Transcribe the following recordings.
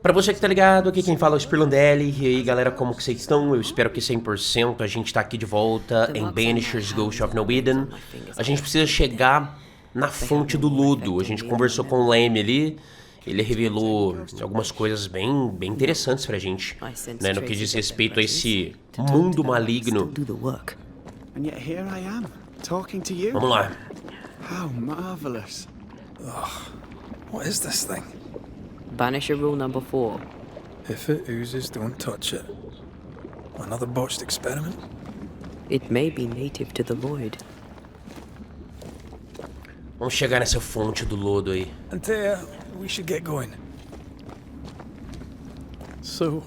Pra você que tá ligado, aqui quem fala é o Spirlandelli. E aí galera, como que vocês estão? Eu espero que 100%. A gente tá aqui de volta em Banishers Ghost of Eden. A gente precisa chegar na fonte do lodo. A gente conversou com o Leme ali. Ele revelou algumas coisas bem interessantes pra gente, né, no que diz respeito a esse mundo maligno. Vamos lá. How marvelous. What is this thing? Banisher rule number 4. If it oozes, don't touch it. Another botched experiment? It may be native to the void. Vamos chegar nessa fonte do lodo aí. Antea, we should get going. So,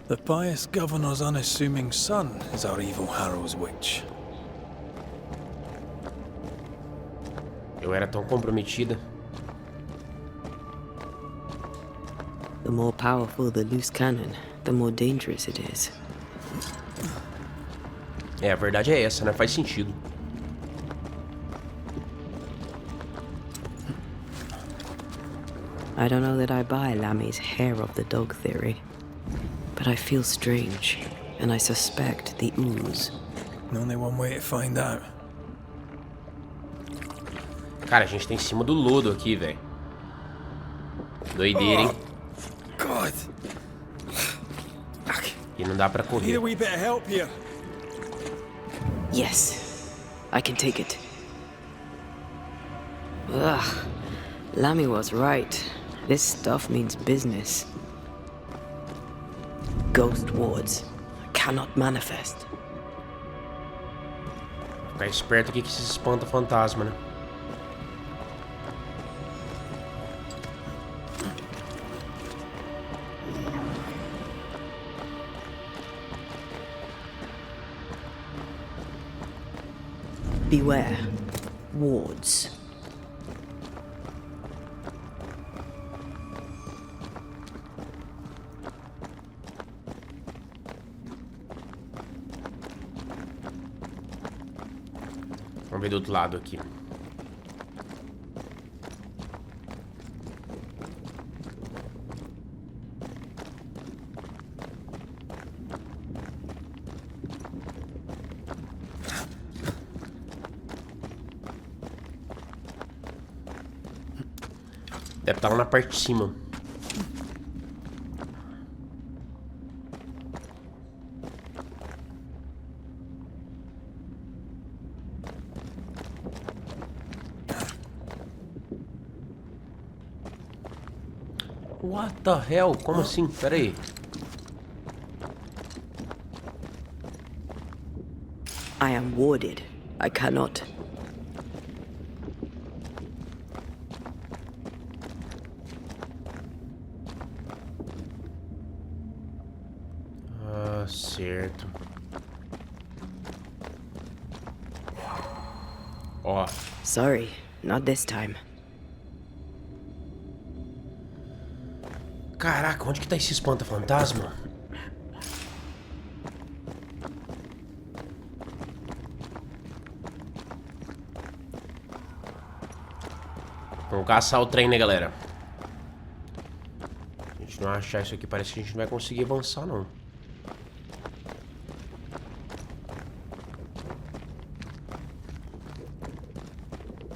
the pious governor's unassuming son is our evil Harrow's witch. Eu era tão comprometida. The more powerful the loose cannon, the more dangerous it is. É, a verdade é essa, né? Faz sentido. I don't know that I buy Lammy's hair of the dog theory, but I feel strange, and I suspect the ooze. Only one way to find out. Cara, a gente tá em cima do lodo aqui, velho. Doideira, hein? God. E não dá pra Need correr. a wee bit of help here. Yes, I can take it. Ugh, Lammy was right. This stuff means business. Ghost wards cannot manifest. Ficar esperto aqui que se espanta fantasma, né? Beware. Wards. Vamos ver do outro lado aqui. Deve estar lá na parte de cima. What the hell? Como assim? Pera aí. I am warded. I cannot. Certo. Ó. Sorry, not this time. Caraca, onde que tá esse espanta-fantasma? Vamos caçar o trem, né, galera? Se a gente não achar isso aqui, parece que a gente não vai conseguir avançar, não.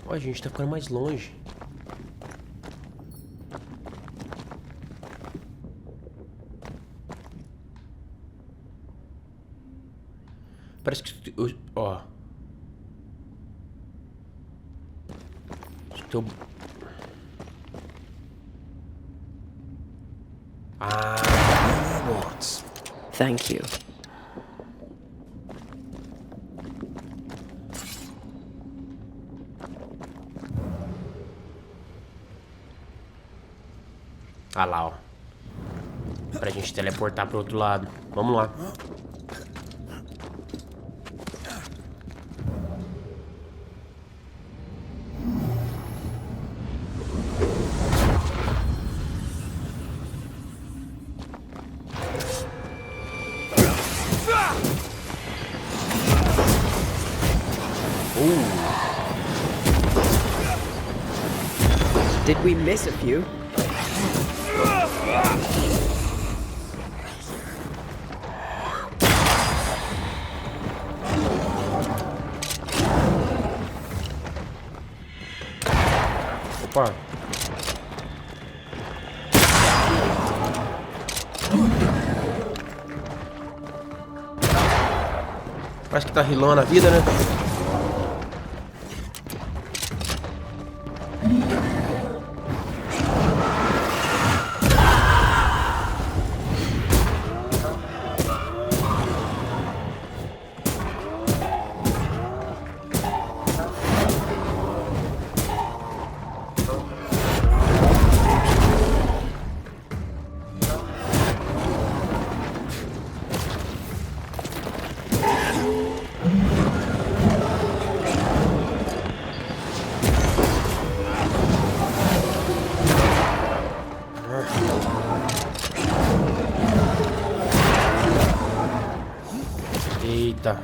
Ó, a gente tá ficando mais longe. Parece que... Ó. Estou... Ah... Thank you. Ah lá, ó. Pra gente teleportar pro outro lado. Vamos lá. Did we miss a few? Opa. Parece que tá rilando a vida, né? Eita.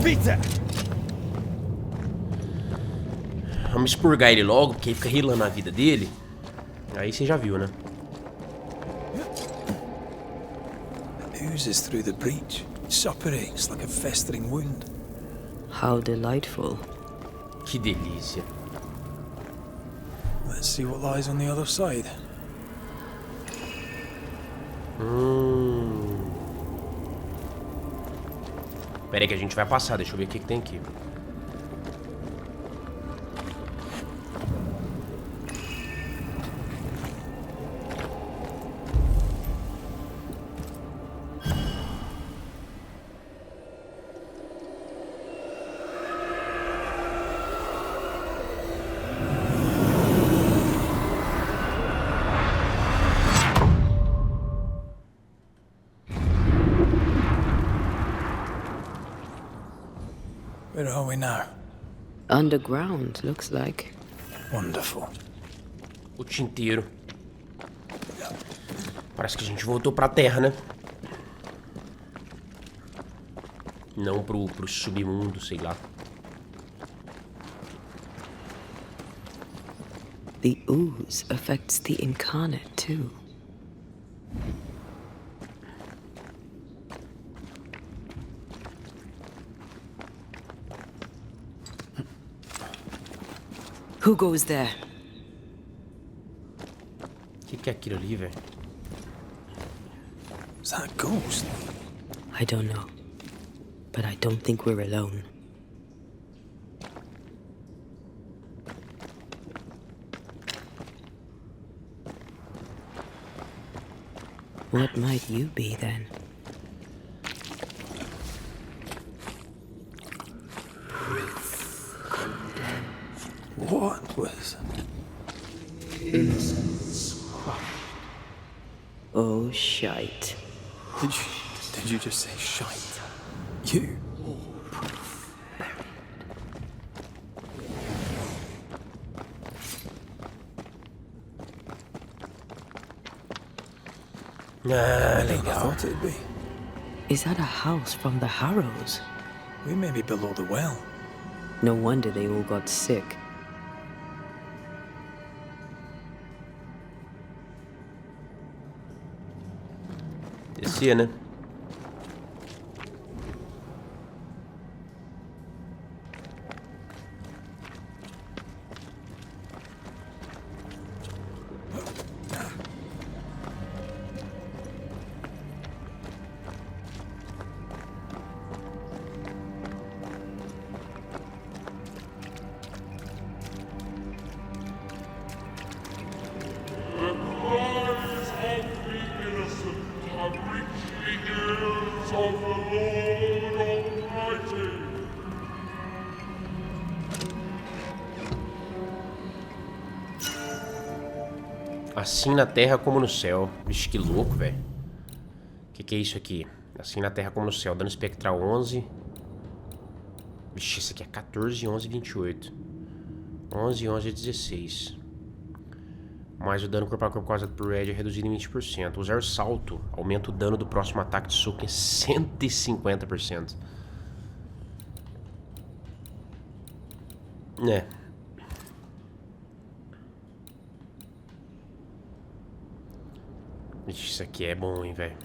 Peter! Vamos expurgar ele logo, porque aí fica rilando a vida dele. Aí você já viu, né? It oozes through the breach. Suppurates like a festering wound. How delightful. Que delícia. Let's see what lies on the other side. Pera aí que a gente vai passar, deixa eu ver o que tem aqui. Where are we now? Underground, looks like. Wonderful. O tinteiro. Parece que a gente voltou pra terra, né? Não pro submundo, sei lá. The ooze affects the incarnate too. Who goes there? Que é aquilo ali, velho? Is that a ghost? I don't know. But I don't think we're alone. What might you be then? What was... Oh, shite. Did you just say shite? You? Ah, I legal. thought it'd be. Is that a house from the Harrows? We may be below the well. No wonder they all got sick. Descia, né? Assim na terra como no céu. Vixe, que louco, velho. Que é isso aqui? Assim na terra como no céu. Dano espectral 11. Vixe, isso aqui é 14, 11, 28. 11, 11, 16. Mais o dano corpo a corpo causado por Red é reduzido em 20%. Usar salto aumenta o dano do próximo ataque de soco em 150%. É. Ixi, isso aqui é bom, hein, velho.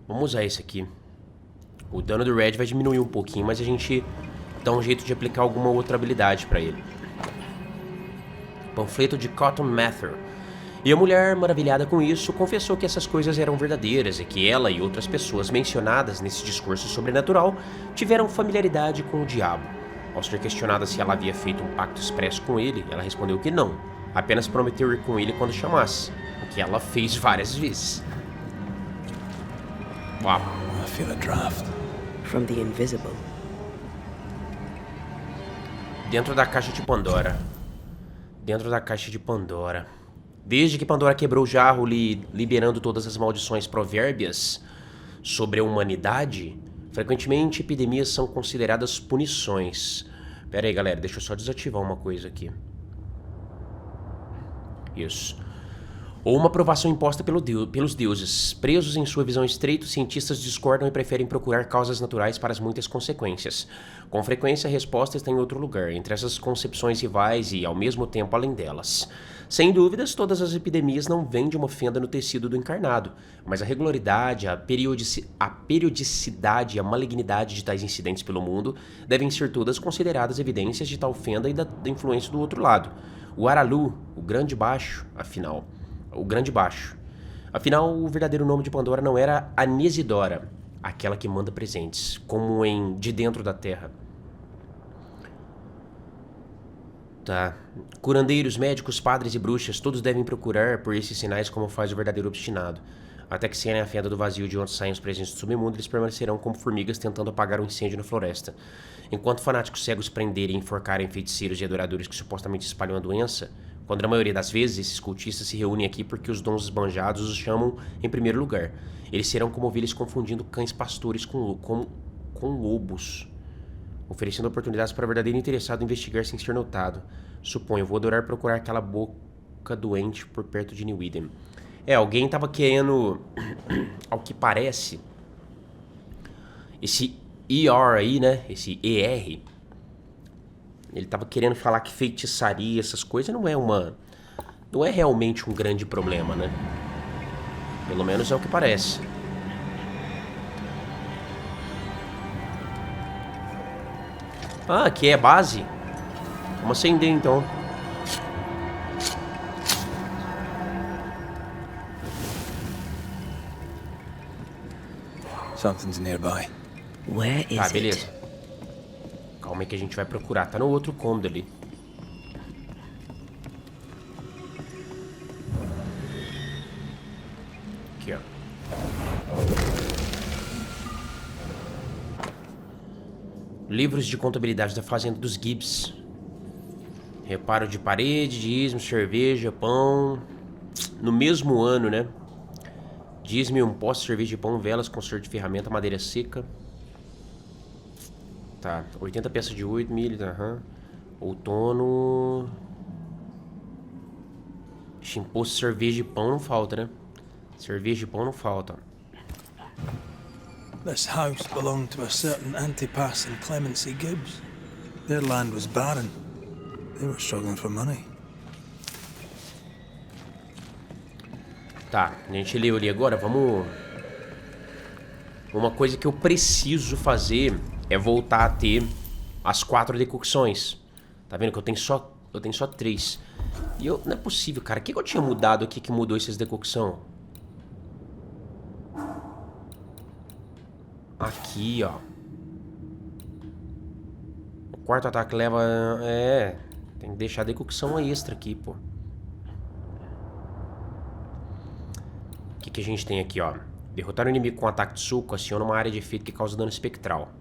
Vamos usar esse aqui. O dano do Red vai diminuir um pouquinho, mas a gente dá um jeito de aplicar alguma outra habilidade pra ele. Panfleto de Cotton Mather. E a mulher, maravilhada com isso, confessou que essas coisas eram verdadeiras e que ela e outras pessoas mencionadas nesse discurso sobrenatural tiveram familiaridade com o diabo. Ao ser questionada se ela havia feito um pacto expresso com ele, ela respondeu que não, apenas prometeu ir com ele quando chamasse, o que ela fez várias vezes. Uau. I feel a draft. From the invisible. Dentro da caixa de Pandora. Dentro da caixa de Pandora. Desde que Pandora quebrou o jarro, liberando todas as maldições provérbias sobre a humanidade, frequentemente epidemias são consideradas punições. Pera aí, galera, deixa eu só desativar uma coisa aqui. Isso. Ou uma provação imposta pelos deuses. Presos em sua visão estreita, os cientistas discordam e preferem procurar causas naturais para as muitas consequências. Com frequência, a resposta está em outro lugar, entre essas concepções rivais e, ao mesmo tempo, além delas. Sem dúvidas, todas as epidemias não vêm de uma fenda no tecido do encarnado, mas a regularidade, a periodicidade e a malignidade de tais incidentes pelo mundo devem ser todas consideradas evidências de tal fenda e da influência do outro lado. O Aralu, o Grande Baixo, afinal... O Grande Baixo. Afinal, o verdadeiro nome de Pandora não era Anesidora, aquela que manda presentes, como em De Dentro da Terra. Tá. Curandeiros, médicos, padres e bruxas, todos devem procurar por esses sinais como faz o verdadeiro obstinado. Até que saem a fenda do vazio de onde saem os presentes do submundo, eles permanecerão como formigas tentando apagar um incêndio na floresta. Enquanto fanáticos cegos prenderem e enforcarem feiticeiros e adoradores que supostamente espalham a doença, quando na maioria das vezes esses cultistas se reúnem aqui porque os dons esbanjados os chamam em primeiro lugar. Eles serão como ovelhas confundindo cães pastores com lobos, oferecendo oportunidades para o verdadeiro interessado investigar sem ser notado. Suponho, vou adorar procurar aquela boca doente por perto de New Eden. Alguém tava querendo, ao que parece, esse ER aí, né, esse ER, ele tava querendo falar que feitiçaria, essas coisas, não é realmente um grande problema, né? Pelo menos é o que parece. Ah, aqui é base? Vamos acender então. Something's nearby. Where is Tá, it? beleza. Calma aí que a gente vai procurar. Tá no outro cômodo ali. Aqui, ó. Livros de contabilidade da fazenda dos Gibbs. Reparo de parede, dízimo, cerveja, pão. No mesmo ano, né? Dízimo, um poste de cerveja de pão, velas, conserto de ferramenta, madeira seca. Tá, 80 peças de 8 milho, Outono. Imposto de cerveja de pão não falta, né? Cerveja de pão não falta. This house belonged to a certain Antipas and Clemency Gibbs. Their land was barren. They were struggling for money. Tá, a gente leu ali agora, vamos... Uma coisa que eu preciso fazer é voltar a ter as 4 decocções. Tá vendo que eu tenho só 3. E não é possível, cara. O que eu tinha mudado aqui que mudou essas decocção? Aqui, ó. O quarto ataque leva... tem que deixar a decocção extra aqui, pô. O que a gente tem aqui, ó? Derrotar o inimigo com ataque de soco aciona uma área de efeito que causa dano espectral.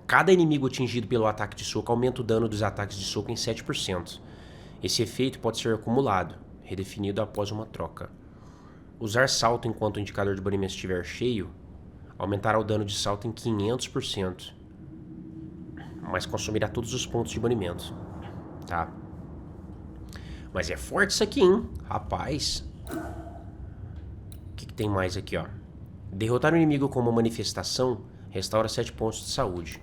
Cada inimigo atingido pelo ataque de soco aumenta o dano dos ataques de soco em 7%. Esse efeito pode ser acumulado, redefinido após uma troca. Usar salto enquanto o indicador de banimento estiver cheio aumentará o dano de salto em 500%, mas consumirá todos os pontos de banimento. Tá. Mas é forte isso aqui, hein? Rapaz. O que tem mais aqui, ó? Derrotar o inimigo com uma manifestação restaura 7 pontos de saúde.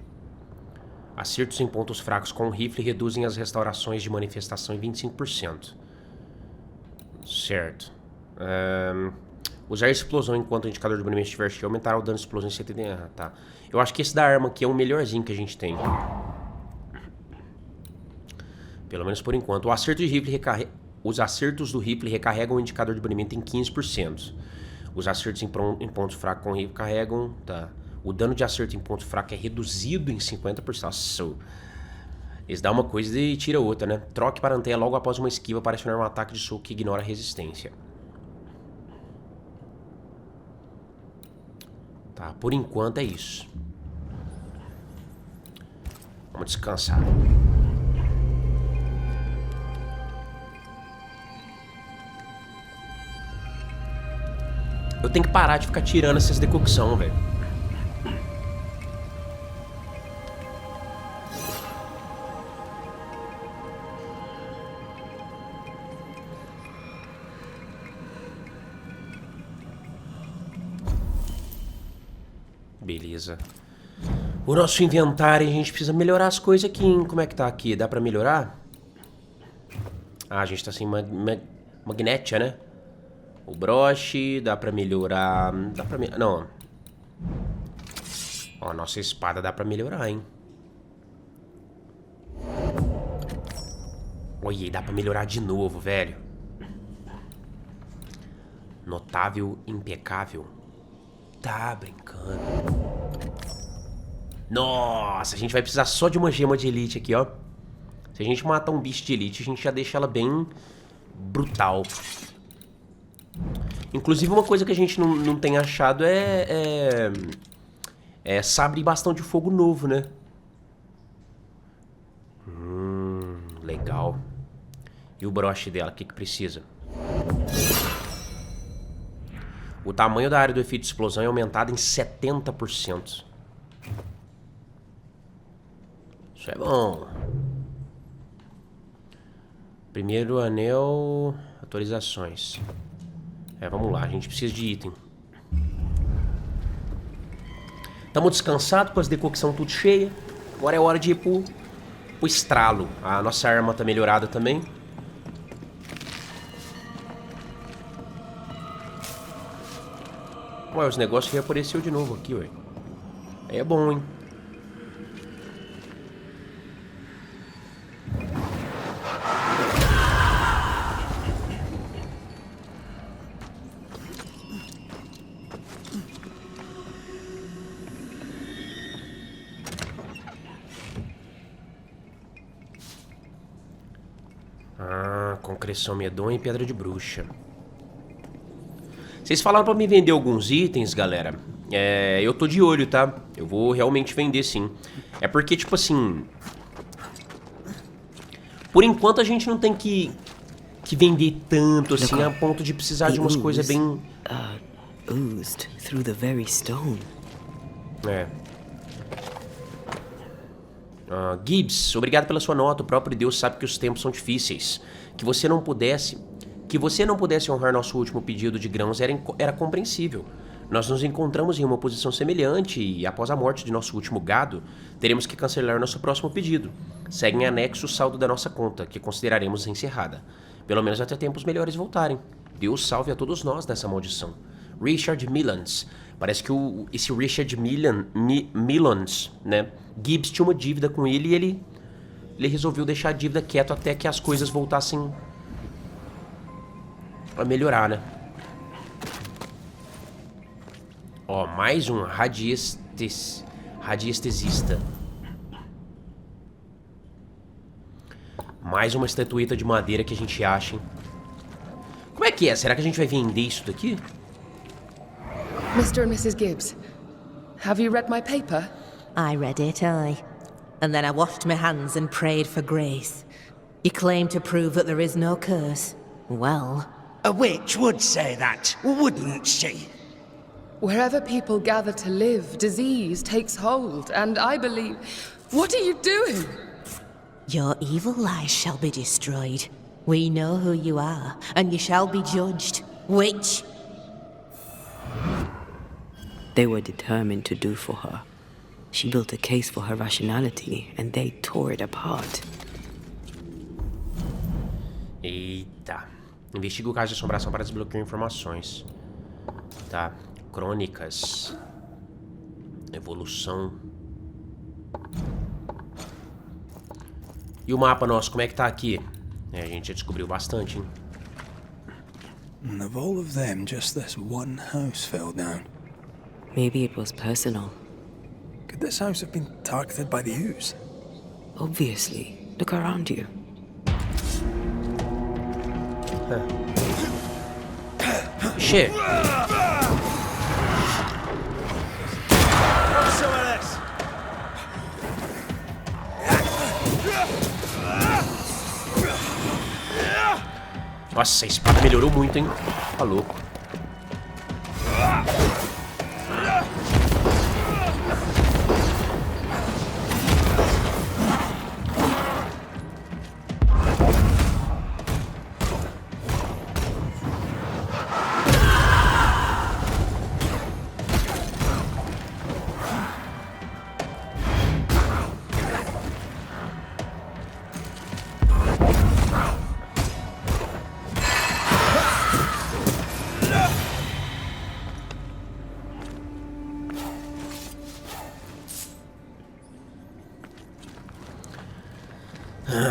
Acertos em pontos fracos com o rifle reduzem as restaurações de manifestação em 25%. Certo. Usar explosão enquanto o indicador de banimento estiver cheio aumentará o dano de explosão em 70. Ah, tá. Eu acho que esse da arma aqui é o melhorzinho que a gente tem. Pelo menos por enquanto. Os acertos do rifle recarregam o indicador de banimento em 15%. Os acertos em pontos fracos com o rifle carregam... Tá. O dano de acerto em ponto fraco é reduzido em 50%. Nossa, eles dão uma coisa e tira outra, né? Troque para anteia logo após uma esquiva para acionar um ataque de soco que ignora a resistência. Tá, por enquanto é isso. Vamos descansar. Eu tenho que parar de ficar tirando essas decocção, velho. Beleza. O nosso inventário, a gente precisa melhorar as coisas aqui, hein? Como é que tá aqui? Dá pra melhorar? Ah, a gente tá sem magnétia, né? O broche, dá pra melhorar... Dá pra... Não. Ó, a nossa espada dá pra melhorar, hein? Olha, dá pra melhorar de novo, velho. Notável, impecável. Tá brincando. Nossa, a gente vai precisar só de uma gema de elite aqui, ó. Se a gente matar um bicho de elite, a gente já deixa ela bem brutal. Inclusive, uma coisa que a gente não tem achado é sabre e bastão de fogo novo, né? Legal. E o broche dela, o que precisa? O tamanho da área do efeito de explosão é aumentado em 70%. Isso é bom. Primeiro anel... Atualizações. Vamos lá. A gente precisa de item. Estamos descansados com as decocção tudo cheia. Agora é hora de ir pro estralo. A nossa arma tá melhorada também. Ué, os negócios reapareceu de novo aqui, ué. Aí é bom, hein? Ah, concreção medonha e pedra de bruxa. Vocês falaram pra me vender alguns itens, galera. Eu tô de olho, tá? Eu vou realmente vender, sim. É porque, tipo assim... Por enquanto, a gente não tem que vender tanto, assim, a ponto de precisar de umas coisas bem... Oozed through the very stone. Gibbs, obrigado pela sua nota. O próprio Deus sabe que os tempos são difíceis. Que você não pudesse honrar nosso último pedido de grãos era compreensível. Nós nos encontramos em uma posição semelhante e, após a morte de nosso último gado, teremos que cancelar nosso próximo pedido. Segue em anexo o saldo da nossa conta, que consideraremos encerrada. Pelo menos até tempos melhores voltarem. Deus salve a todos nós dessa maldição. Richard Millans. Parece que esse Richard Millans, né? Gibbs tinha uma dívida com ele e ele resolveu deixar a dívida quieto até que as coisas voltassem a melhorar, né? Ó, mais um radiestesista. Mais uma estatueta de madeira que a gente acha, hein? Como é que é? Será que a gente vai vender isso daqui? Mr. and Mrs. Gibbs, have you read my paper? I read it, aye. And then I washed my hands and prayed for grace. You claim to prove that there is no curse. Well... A witch would say that, wouldn't she? Wherever people gather to live, disease takes hold, and I believe... What are you doing? Your evil lies shall be destroyed. We know who you are, and you shall be judged. Witch! They were determined to do for her. She built a case for her rationality, and they tore it apart. Eita. Investigue o caso de assombração para desbloquear informações. Tá. Crônicas. Evolução. E o mapa nosso, como é que tá aqui? É, a gente já descobriu bastante, hein? And of all of them, just this one house fell down. Maybe it was personal. Could this house have been targeted by the Asus? Obviously. Look around you. Shit. Nossa, a espada melhorou muito, hein? Tá louco.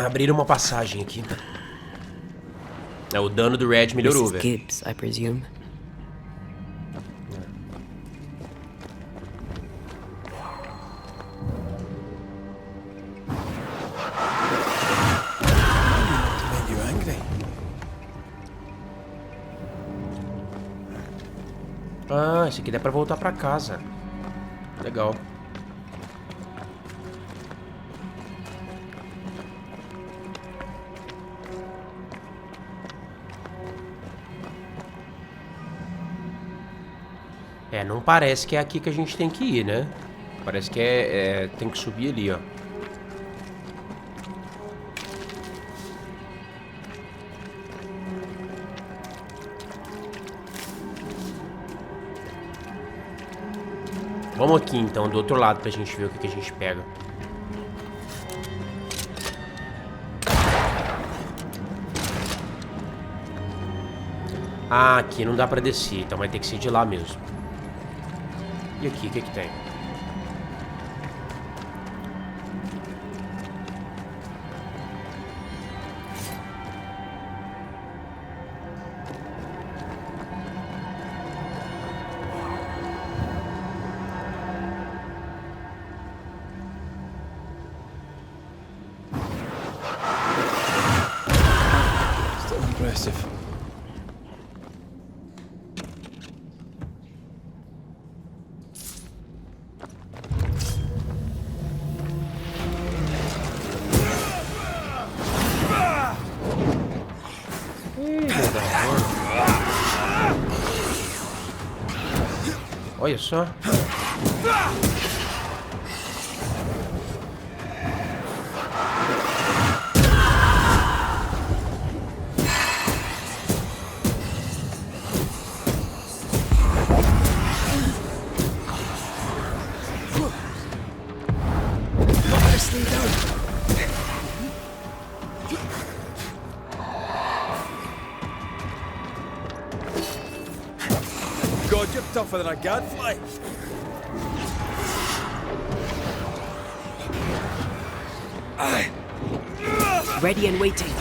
Abriram uma passagem aqui. É, o dano do Red melhorou, velho. Gibbs, I presume. Made you angry. Ah, esse aqui dá pra voltar pra casa. Legal. É, não parece que é aqui que a gente tem que ir, né? Parece que tem que subir ali, ó. Vamos aqui então, do outro lado, pra gente ver o que a gente pega. Ah, aqui não dá pra descer, então vai ter que ser de lá mesmo. E aqui, o que tem? Still impressive. Olha só. God, you're tougher than a gadfly. Ready and waiting.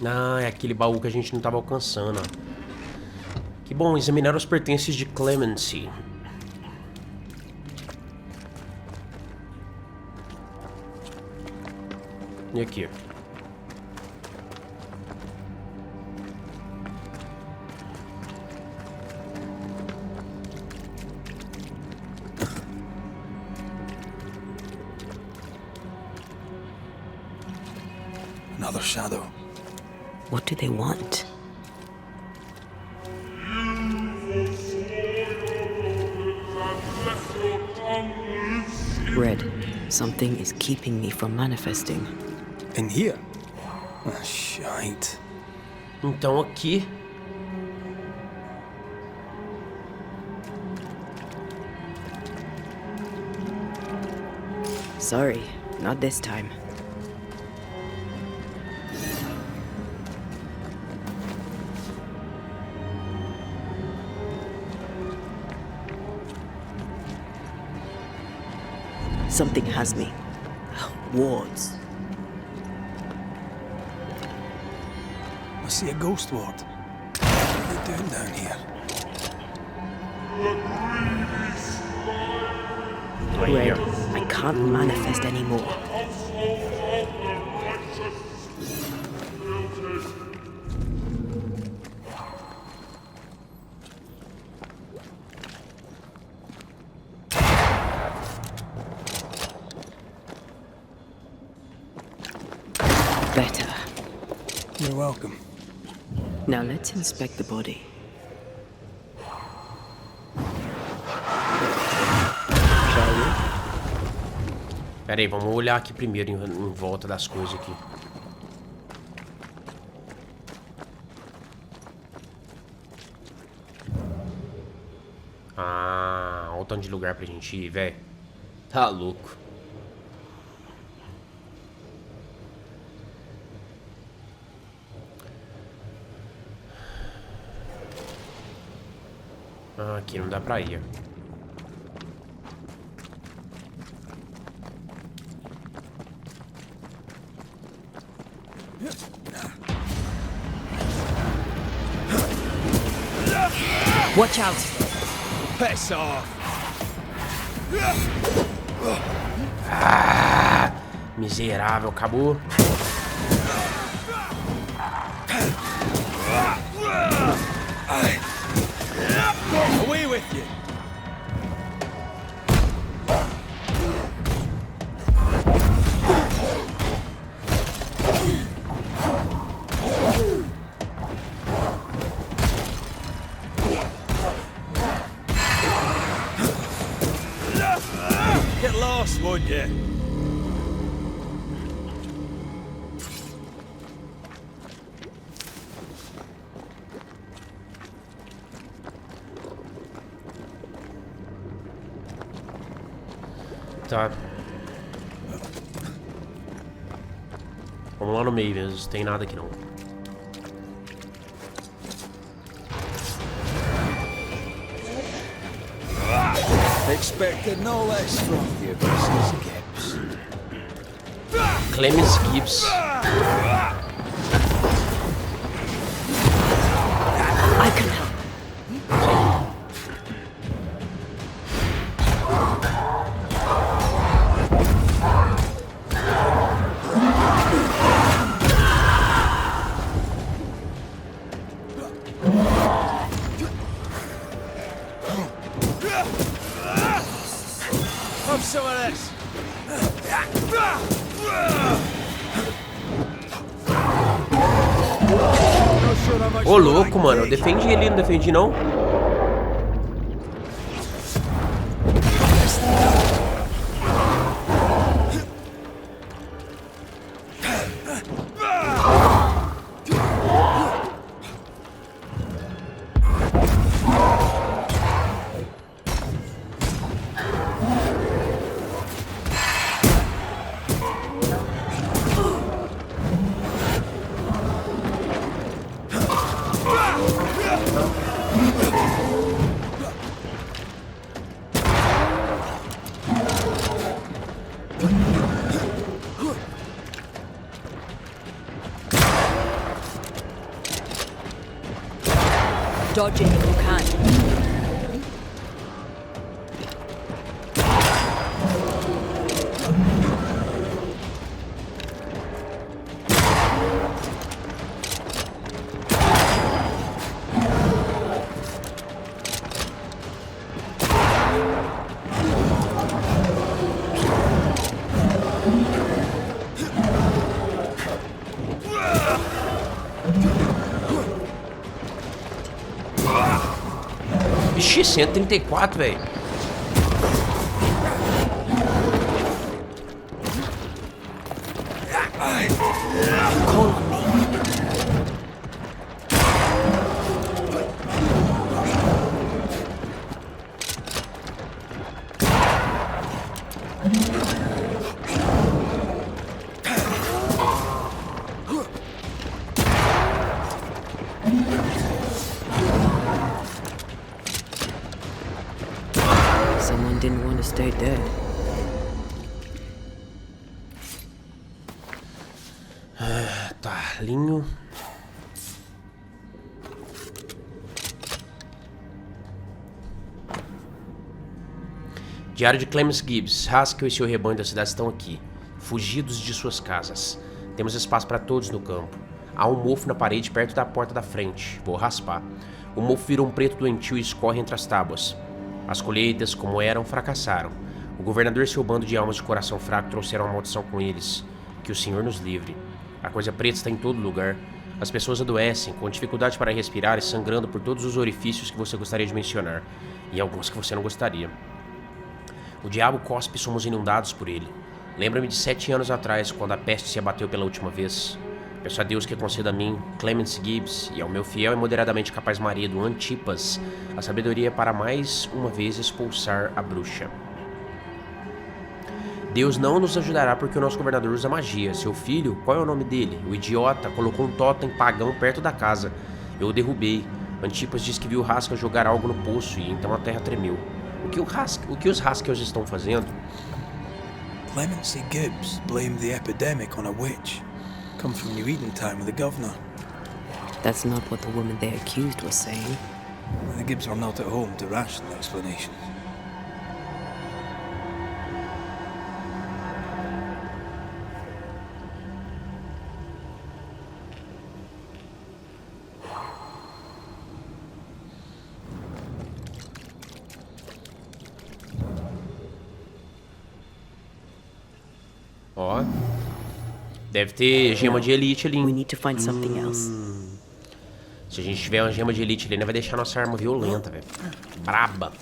Ah, é aquele baú que a gente não tava alcançando, ó. Que bom, examinar os pertences de Clemency. E aqui? Another shadow. What do they want? Red, something is keeping me from manifesting. In here? Ah, shite. Então aqui... Sorry, not this time. Something has me. Wards. I see a ghost ward. What are they doing down here? Red, I can't manifest anymore. Better. You're welcome. Now let's inspect the body. Shall we? Pera aí, vamos olhar aqui primeiro em volta das coisas aqui. Ah, olha o tanto de lugar pra gente ir, velho. Tá louco. Ah, aqui não dá pra ir. Watch out! Piss off! Ah, miserável, acabou. Away with you! Get lost, won't you? Tá. Vamos lá no meio mesmo, não tem nada aqui não. Expected no less from you, Mrs. Gibbs. Clemens Gibbs. I can help. Have some of this. Ô louco, mano, eu defendi ele, não defendi não? Dodge it if you can. Vixe, 134, velho. Call on me. Someone didn't want to stay dead. Tá, linho. Diário de Clemens Gibbs. Haskell e seu rebanho da cidade estão aqui, fugidos de suas casas. Temos espaço para todos no campo. Há um mofo na parede perto da porta da frente. Vou raspar. O mofo virou um preto doentio e escorre entre as tábuas. As colheitas, como eram, fracassaram. O governador e seu bando de almas de coração fraco trouxeram a maldição com eles. Que o Senhor nos livre. A coisa preta está em todo lugar. As pessoas adoecem, com dificuldade para respirar e sangrando por todos os orifícios que você gostaria de mencionar, e alguns que você não gostaria. O diabo cospe e somos inundados por ele. Lembra-me de 7 anos atrás, quando a peste se abateu pela última vez. Peço a Deus que conceda a mim, Clemens Gibbs, e ao meu fiel e moderadamente capaz marido, Antipas, a sabedoria para mais uma vez expulsar a bruxa. Deus não nos ajudará porque o nosso governador usa magia. Seu filho, qual é o nome dele? O idiota colocou um totem pagão perto da casa. Eu o derrubei. Antipas disse que viu Haskell jogar algo no poço e então a terra tremeu. O que os Haskells estão fazendo? Clemency Gibbs blamed the epidemic on a witch. Come from New Eden time with the governor. That's not what the woman they accused was saying. The Gibbs are not at home to ration explanations. Ó, deve ter gema de elite ali. We need to find something else. Se a gente tiver uma gema de elite ali, vai deixar nossa arma violenta, velho. Braba.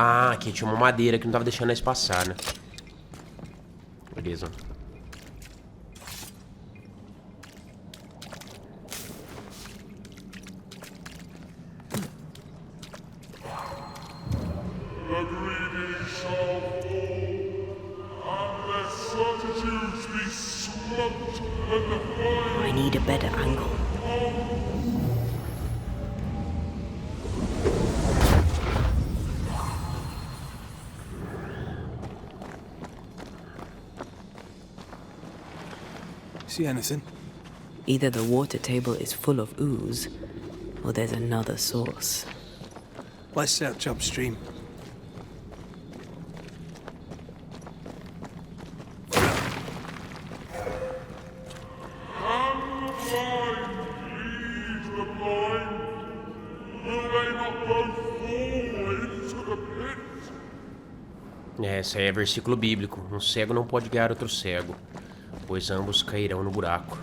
Ah, aqui tinha uma madeira que não tava deixando nós passar, né? Beleza. I need a better angle. See anything? Either the water table is full of ooze, or there's another source. Let's search upstream. Esse aí é versículo bíblico. Um cego não pode guiar outro cego, pois ambos cairão no buraco.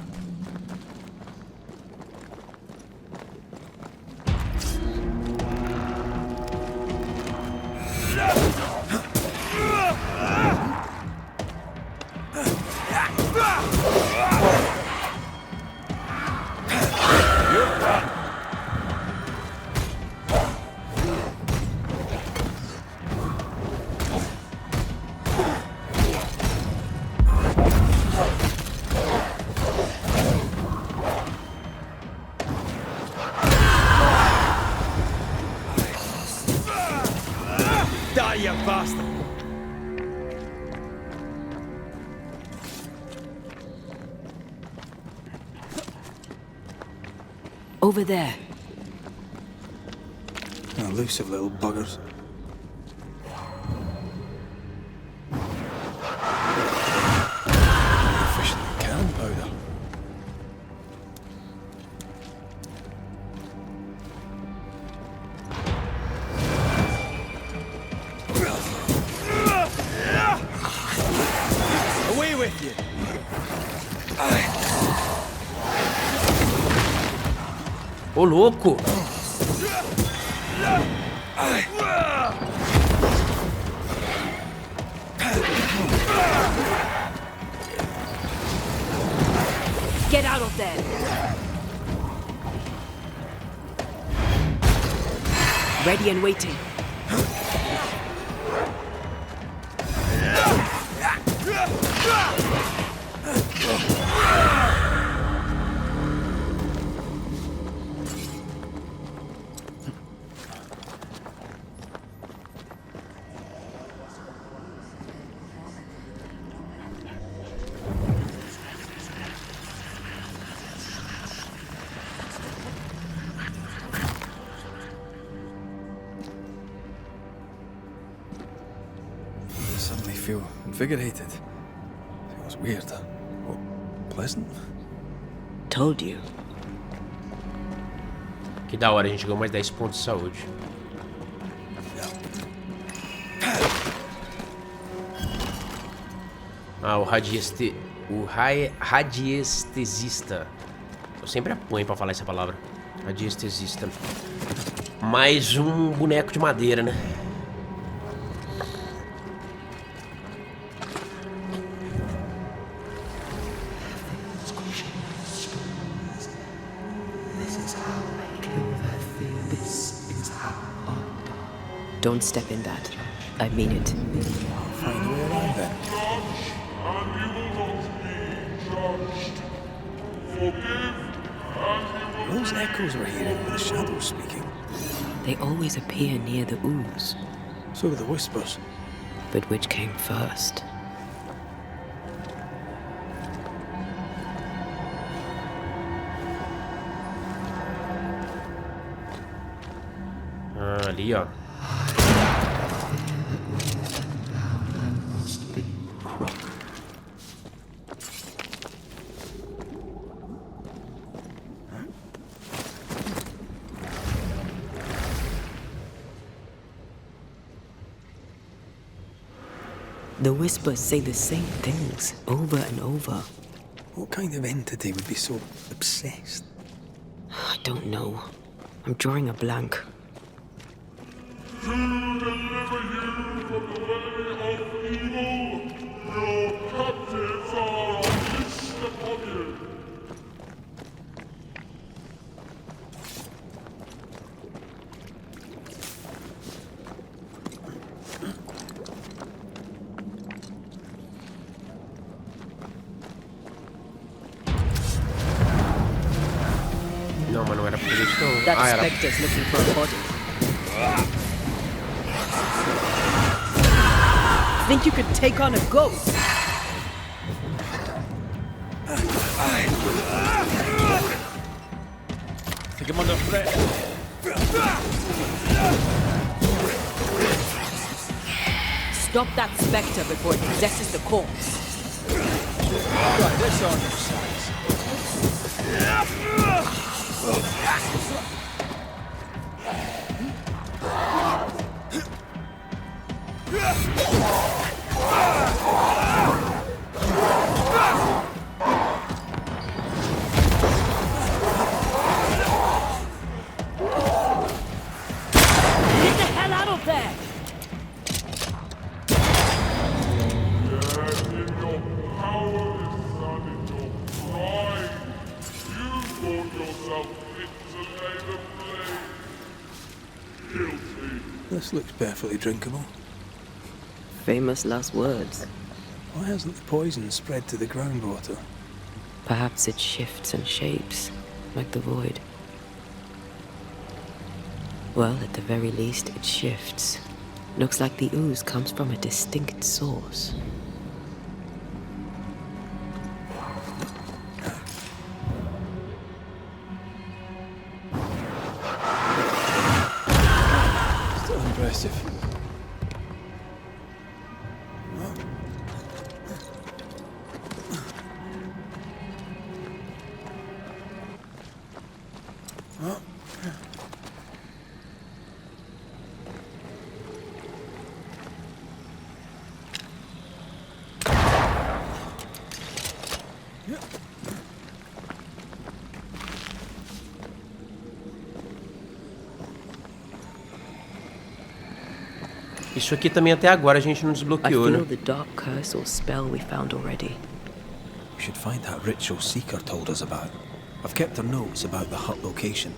Die, you bastard! Over there. Elusive little buggers. Efficient cannon powder. Ô, louco! Get out of there! Ready and waiting. I suddenly feel invigorated. Feels weird. Well, pleasant. Told you. Que da hora, a gente ganhou mais 10 pontos de saúde. Ah, o radiestesista. Eu sempre apanho pra falar essa palavra. Radiestesista. Mais um boneco de madeira, né? Don't step in that. I mean it. Find a way around then. Those echoes we're hearing were the shadows speaking. They always appear near the ooze. So were the whispers. But which came first? Ah, ali, ó. The whispers say the same things over and over. What kind of entity would be so obsessed? I don't know. I'm drawing a blank. Não, mas não era por isso não. That Ah, era. specter's looking for a body. Think you could take on a ghost? Think I'm under threat. Stop that spectre before it possesses the corpse. Right, let's on them sides. Get the hell out of there! This looks perfectly drinkable. Famous last words. Why hasn't the poison spread to the groundwater? Perhaps it shifts and shapes, like the void. Well, at the very least, it shifts. Looks like the ooze comes from a distinct source. Still impressive. Isso aqui também até agora a gente não I desbloqueou, feel né? the dark curse or spell we found already. We should find that ritual Seeker told us about. I've kept her notes about the hut location.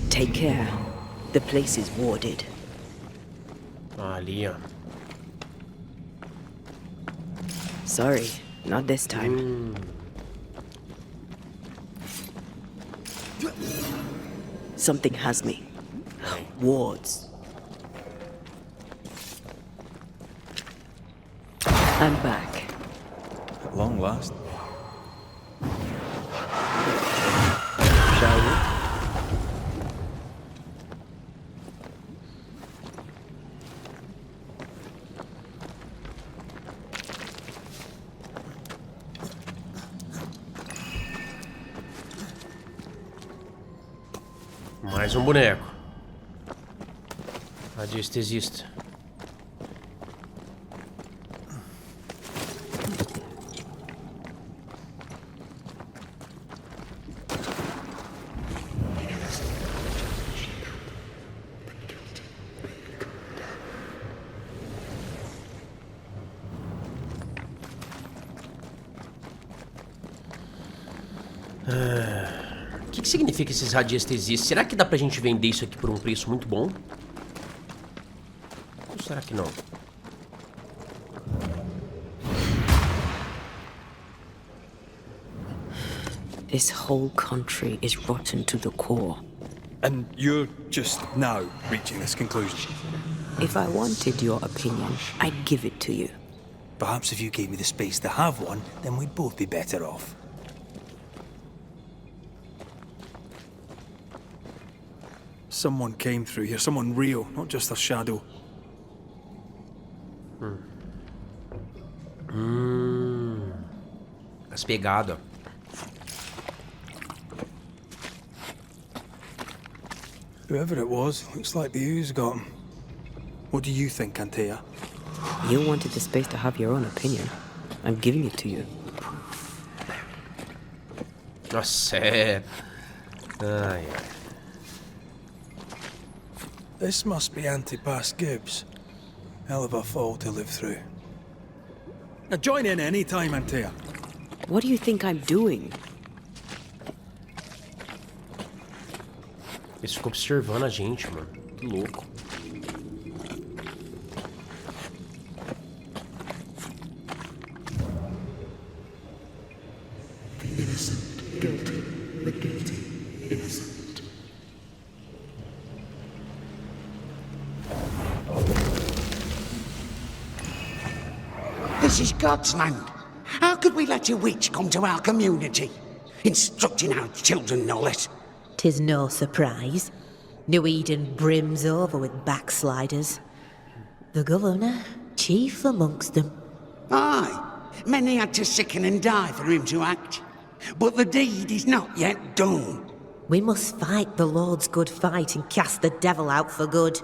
Take care. The place is warded. Ali, ó. Sorry, not this time. Something has me. Wards. I'm back. At long last. Shall we? Mais um boneco. Radiestesista. O que significa esses radiestesistas? Será que dá pra gente vender isso aqui por um preço muito bom? Ou será que não? This whole country is rotten to the core. And you're just now reaching this conclusion? If I wanted your opinion, I'd give it to you. Perhaps if you gave me the space to have one, then we'd both be better off. Someone came through here, someone real, not just a shadow. As pegadas. Whoever it was, looks like the ooze got him. What do you think, Antea? You wanted the space to have your own opinion. I'm giving it to you. Nossa, é... Ai, ai. This must be Antipas Gibbs. Hell of a fall to live through. Now join in any time, Antea. What do you think I'm doing? Eles ficam observando a gente, mano. Que louco. This is God's land. How could we let a witch come to our community? Instructing our children, no less. 'Tis no surprise. New Eden brims over with backsliders. The governor, chief amongst them. Aye, many had to sicken and die for him to act. But the deed is not yet done. We must fight the Lord's good fight and cast the devil out for good.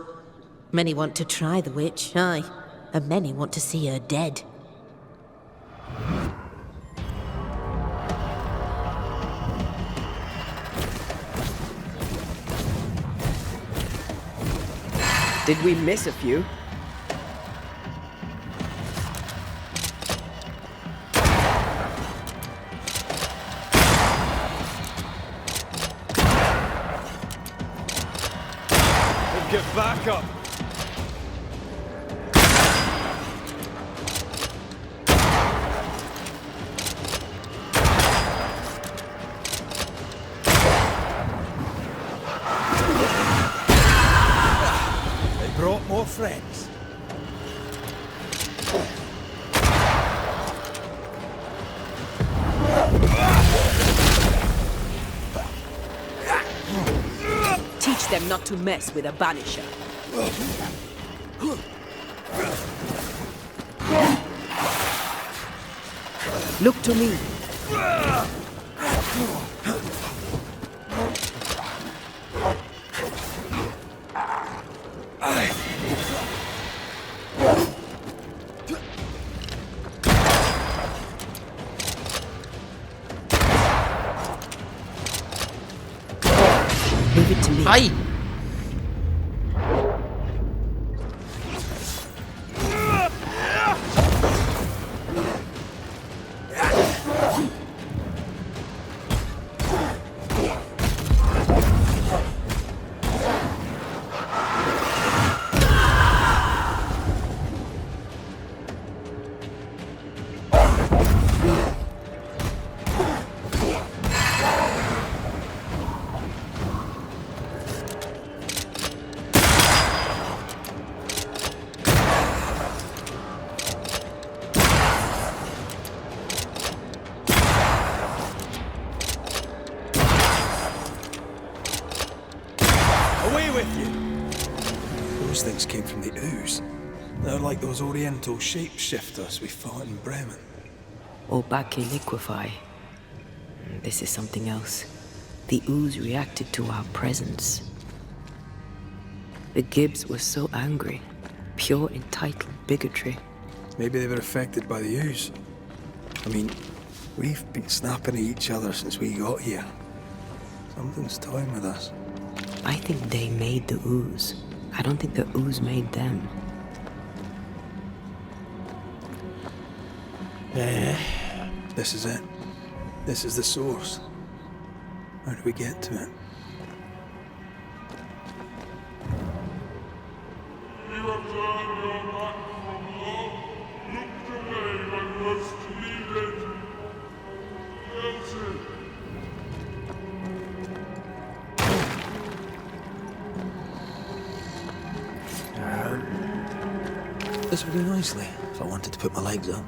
Many want to try the witch, aye, and many want to see her dead. Did we miss a few? Get back up. They brought more friends. Teach them not to mess with a Banisher. Look to me. Leave it to me. Ai! Away with you! Those things came from the ooze. They're like those oriental shapeshifters we fought in Bremen. Or back liquefy. This is something else. The ooze reacted to our presence. The Gibbs were so angry. Pure entitled bigotry. Maybe they were affected by the ooze. I mean, we've been snapping at each other since we got here. Something's toying with us. I think they made the ooze. I don't think the ooze made them. This is it. This is the source. How do we get to it? You have turned your back from love, looked away when most needed. Guilty. This would do nicely if I wanted to put my legs up.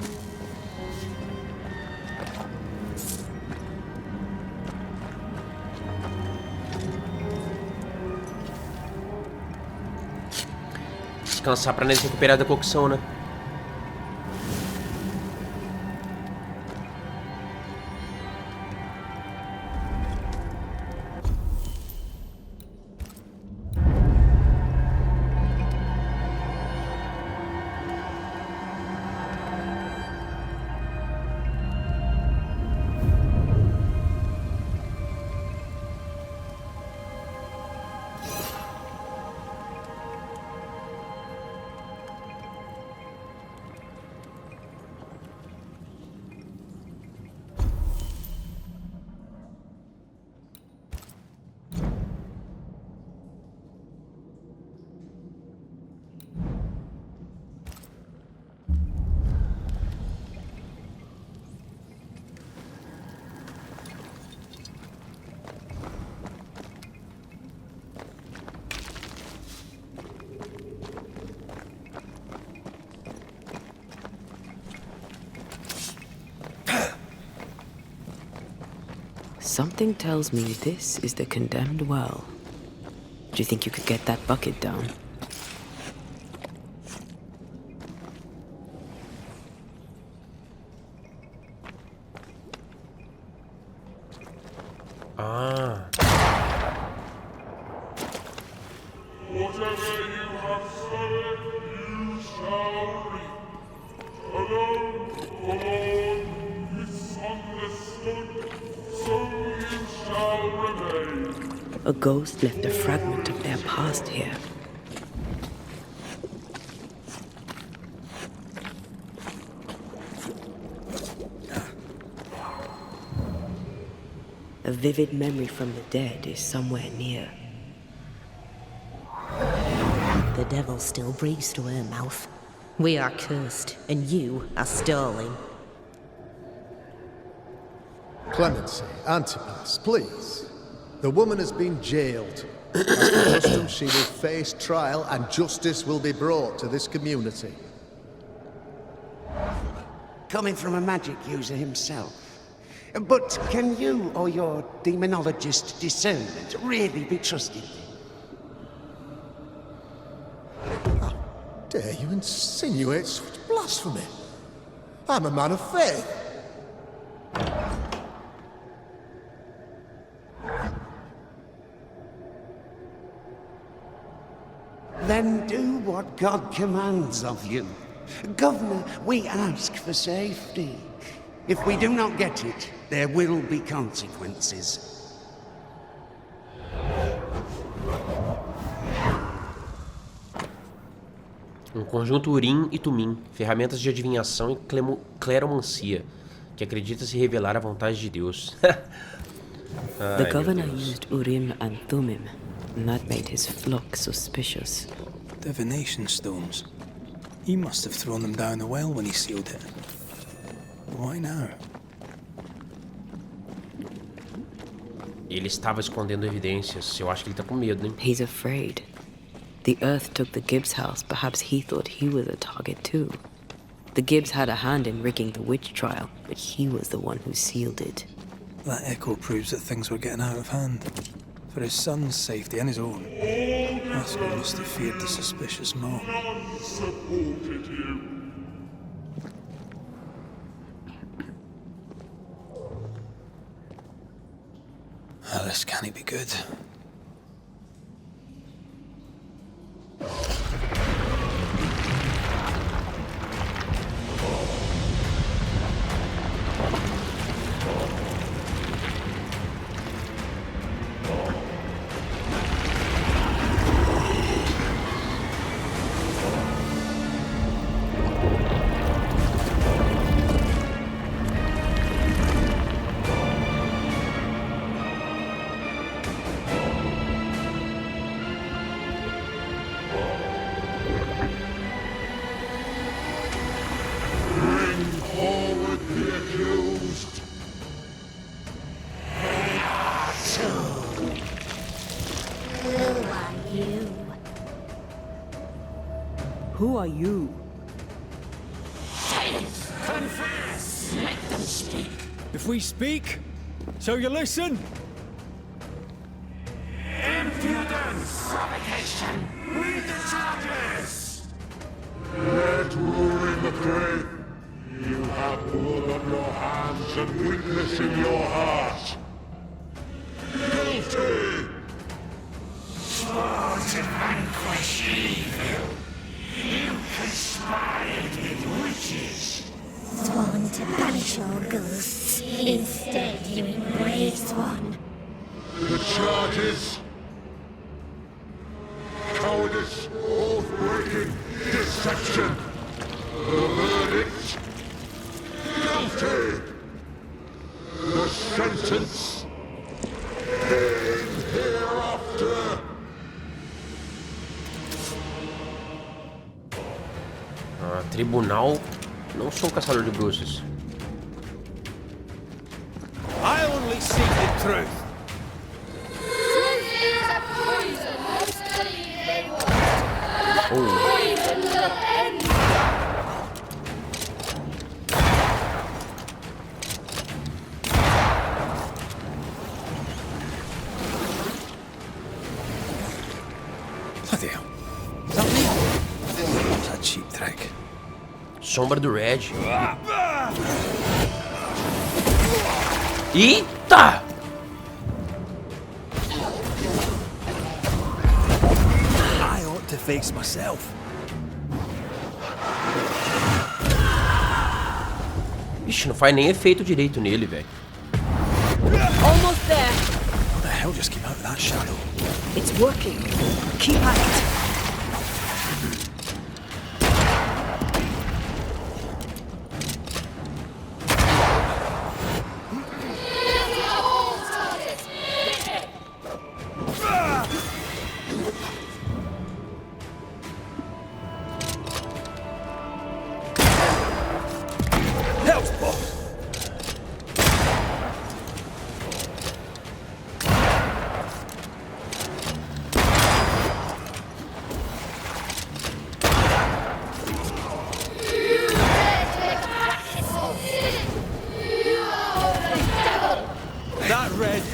Descansar pra nele recuperar da cocção, né? Something tells me this is the condemned well. Do you think you could get that bucket down? Ah. Whatever you have sown, you shall reap. Alone, forlorn, misunderstood, so you shall remain. A ghost left a fragment of their past here. A vivid memory from the dead is somewhere near. The devil still breathes through her mouth. We are cursed, and you are stolen. Clemency, Antipas, please. The woman has been jailed. As per custom, she will face trial and justice will be brought to this community. Coming from a magic user himself. But can you or your demonologist discernment really be trusted? How dare you insinuate such blasphemy? I'm a man of faith. Then do what God commands of you. Governor, we ask for safety. If we do not get it, there will be consequences. Um conjunto Urim e Tumim, ferramentas de adivinhação e cleromancia, que acredita se revelar a vontade de Deus. The governor used Urim and Thummim, and that made his flock suspicious. Divination stones. He must have thrown them down the well when he sealed it. Why now? Ele estava escondendo evidências. Eu acho que ele tá com medo, hein? He's afraid. The Earth took the Gibbs house. Perhaps he thought he was a target too. The Gibbs had a hand in rigging the witch trial, but he was the one who sealed it. That echo proves that things were getting out of hand. For his son's safety and his own. Asco must have feared the suspicious mob. None supported you. Well, this can't be good. Who are you? Confess! Let them speak! If we speak, so you listen? Impudence! Provocation! Read the charges! Let rule in the grave. You have blood on your hands and weakness in your heart. Guilty! Swore to vanquish evil. You conspired with witches. Sworn to banish all ghosts. Instead, you embrace one. The charges: cowardice, oath-breaking, deception. The verdict: guilty. The sentence: pain hereafter. Tribunal. Não sou um caçador de bruxas. I only seek the truth. Bloody hell. Is that me? What's that cheap trick? Sombra do Red. Eita! I ought to face myself. Ixi, não faz nem efeito direito nele, velho. Almost there. What the hell just came out of that shadow? It's working. Keep at it.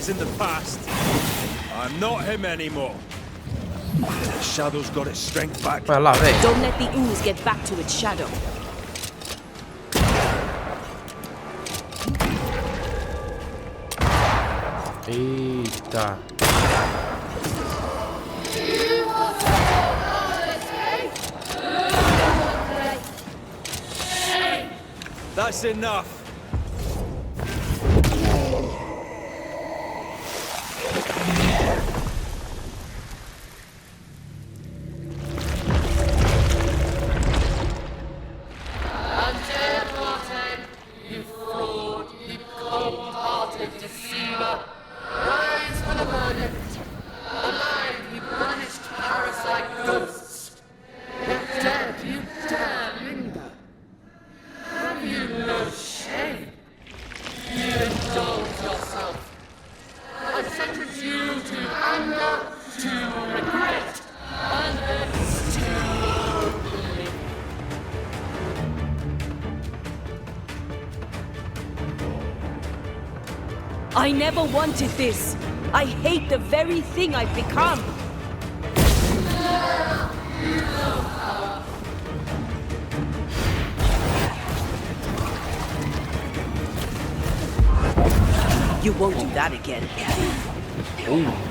In the past. I'm not him anymore. The shadow's got its strength back. Vai lá, velho. Don't let the ooze get back to its shadow. Eita. That's enough. I never wanted this. I hate the very thing I've become. You won't do that again. Oh.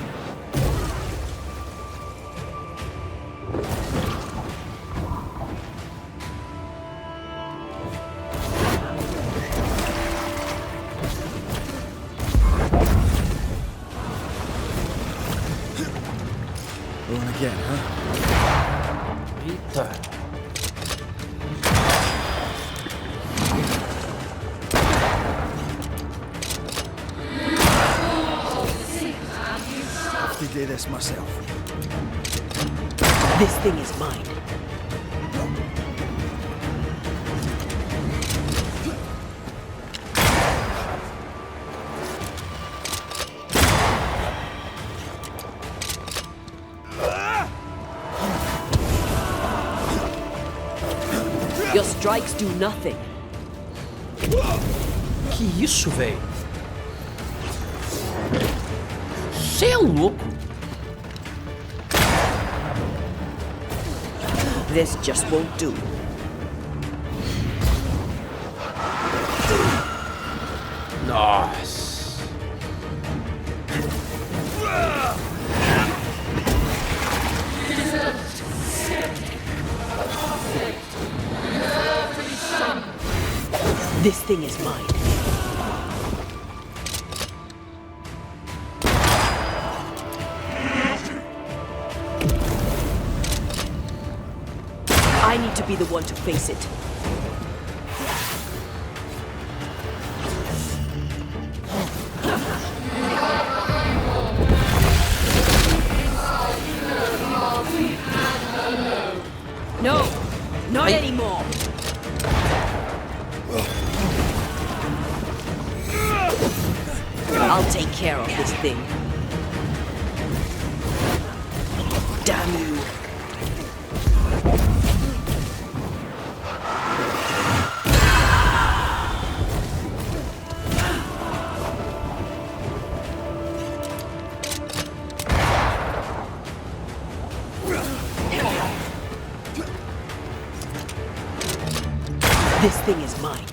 Going again, huh? Eita. I have to do this myself. This thing is mine. Your strikes do nothing. Que isso, velho? Você é louco? This just won't do. Nossa. This thing is mine. I need to be the one to face it. No, not anymore. I'll take care of this thing. Damn you. This thing is mine.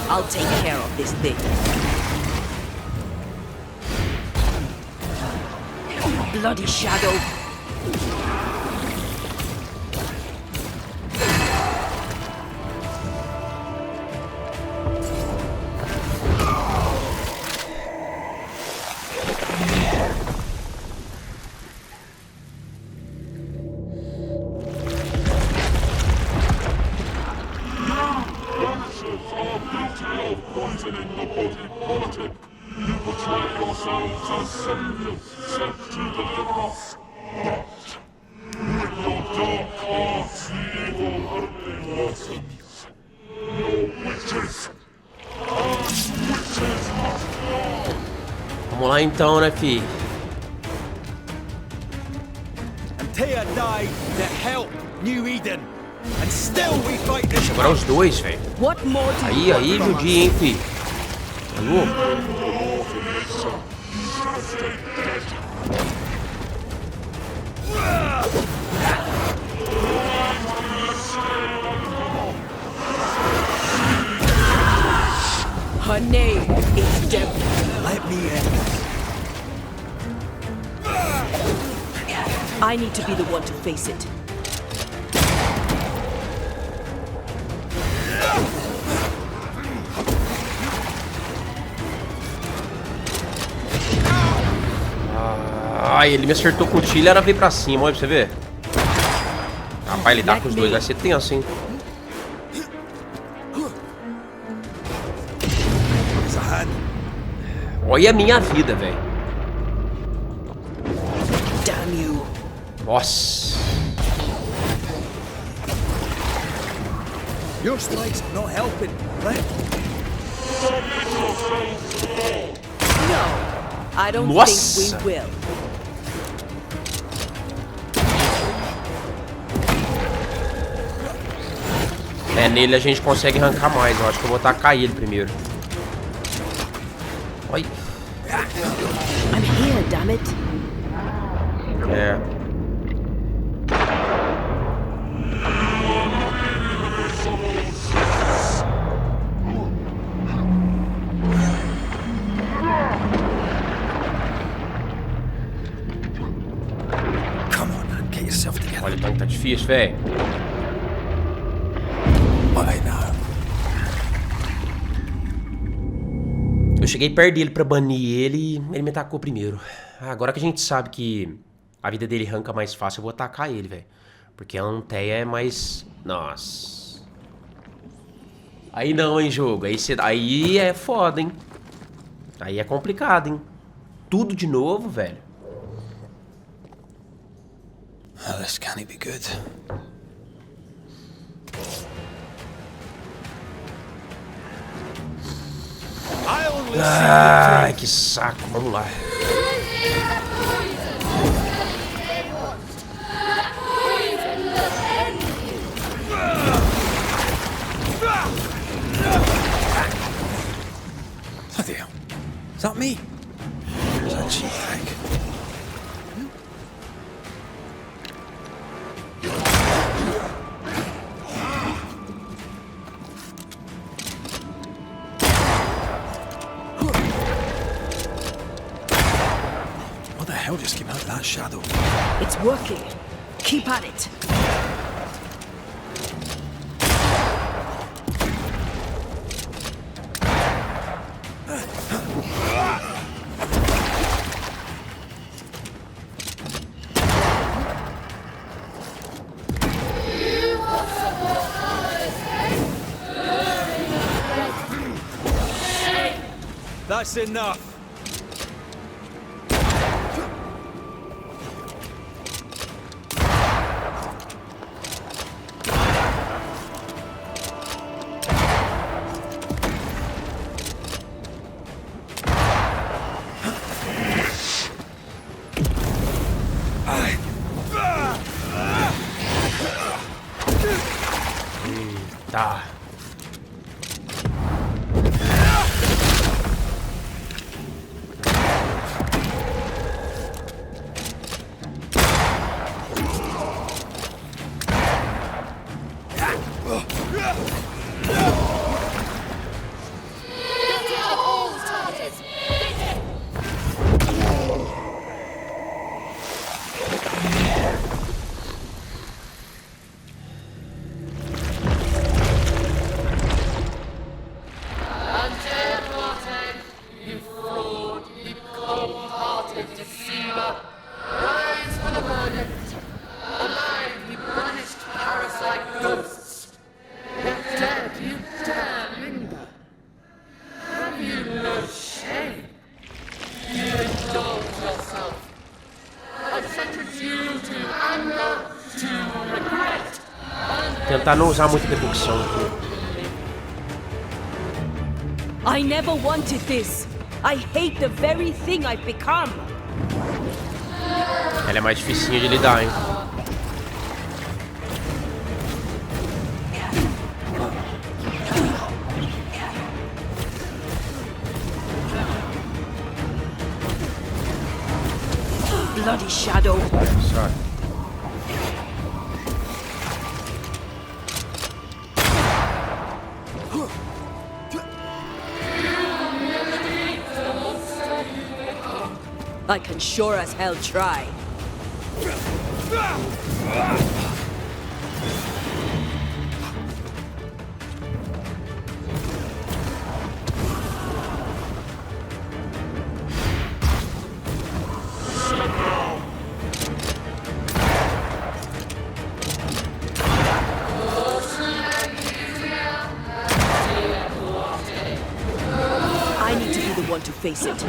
I'll take care of this thing. Bloody shadow. Poisoning the body politic. You portray yourselves as saviors sent to deliver us. But with your dark arts, the evil only worsens. Your witches. And witches must fall. Vamos lá então, né, fi? Antea died to help New Eden. And still we fight this. Agora os dois, velho. What more do Aí, aí, judia, hein, fi? Tá louco? I need to be the one to face it. Ai, ele me acertou com o tiro e era vir pra cima, olha pra você ver. Rapaz, lidar com os dois vai ser tenso, hein? Olha a minha vida, velho. Damn you. Nossa. Your strike's not helping. No, I don't Nossa. think we will. É, nele a gente consegue arrancar mais. Eu acho que eu vou tacar ele primeiro. Oi. I'm here, damn it. É. Come on, man, get yourself together. Olha o tanque, tá difícil, velho. Eu cheguei perto dele pra banir ele e ele me atacou primeiro. Agora que a gente sabe que a vida dele arranca mais fácil, eu vou atacar ele, velho. Porque a Anteia é mais... Nossa. Aí não, hein, jogo. Aí é foda, hein. Aí é complicado, hein. Tudo de novo, velho. Oh, this can't be good. Ai, que saco. Vamos lá. Bloody hell. Is that me? Is that cheap hack? What the hell just came out of that shadow? It's working. Keep at it. That's enough. Tá. Tentar não usar muita debugção aqui. I never wanted this. I hate the very thing I've become. Ela é mais dificinha de lidar, hein? Bloody shadow. Sorry. I can sure as hell try. I need to be the one to face it.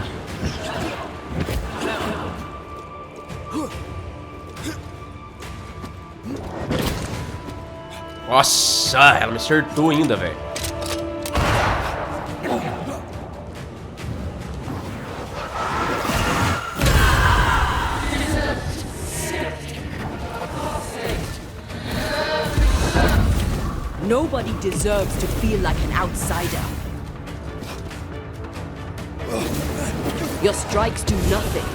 Nossa, ela me acertou ainda, velho. Nobody deserves to feel like an outsider. Your strikes do nothing.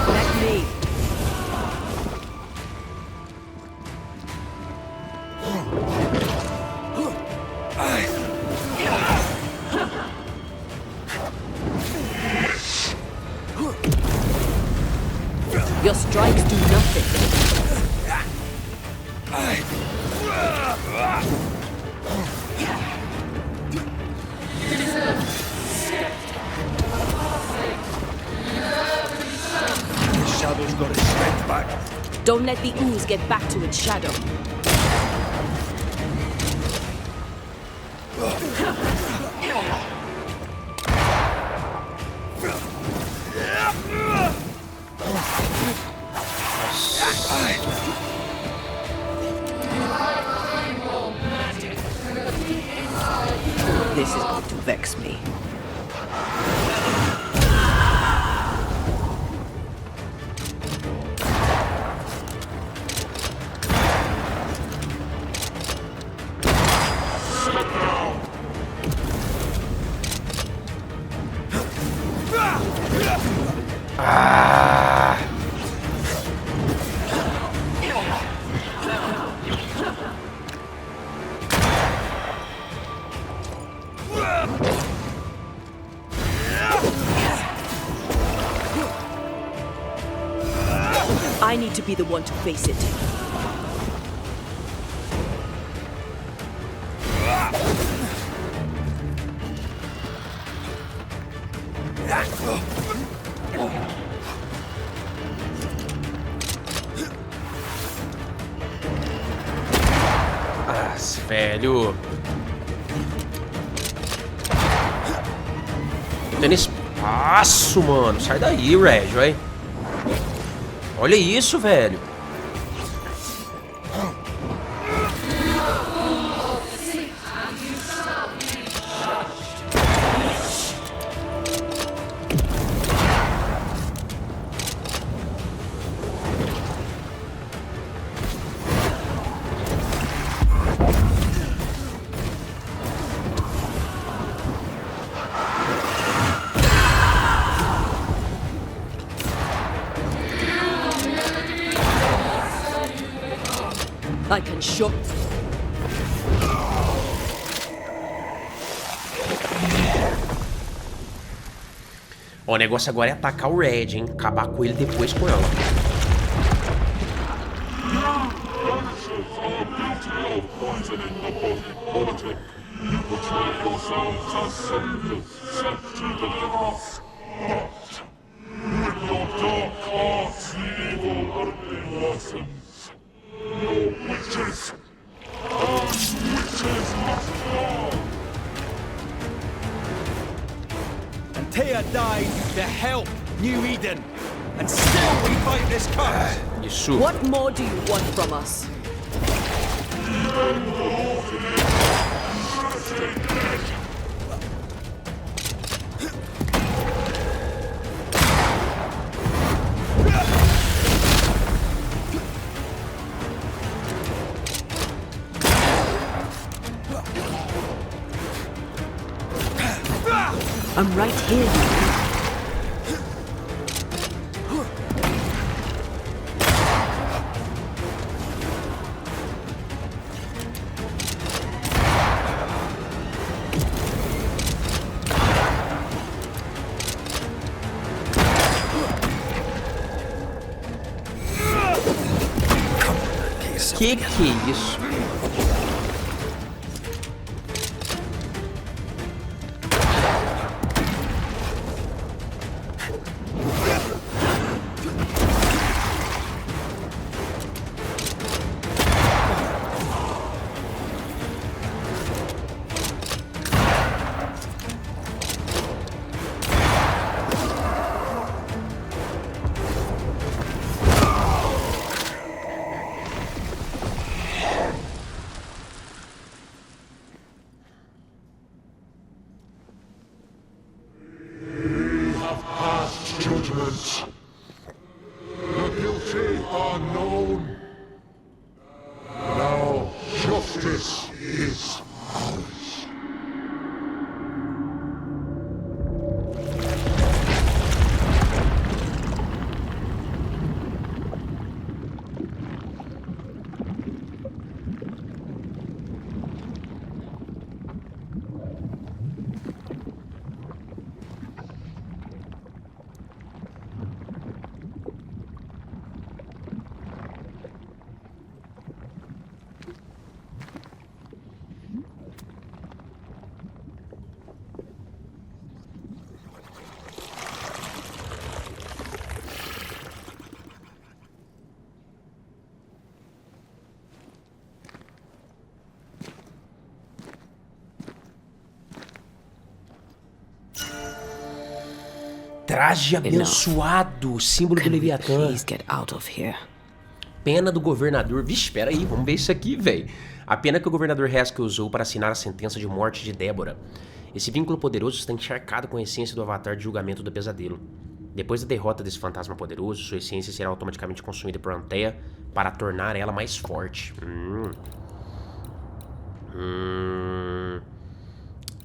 Let me. Your strikes do nothing. The shadow's got its strength back. Don't let the ooze get back to its shadow. This is going to vex me. I need to be the one to face it. Ah, velho. Tendo espaço, mano. Sai daí, Red, vai. Olha isso, velho. I can show. Ó, o negócio agora é atacar o Red, hein? Acabar com ele depois com ela. Antea died to help New Eden, and still we fight this curse. Isso. What more do you want from us? I'm right here. Que é isso? The guilty are known. Now justice is ours. Traje abençoado, símbolo do Leviatã. Please get out of here. Pena do governador. Vixe, espera aí, vamos ver isso aqui, velho. A pena que o governador Haskell usou para assinar a sentença de morte de Débora. Esse vínculo poderoso está encharcado com a essência do avatar de julgamento do pesadelo. Depois da derrota desse fantasma poderoso, sua essência será automaticamente consumida por Antea para tornar ela mais forte.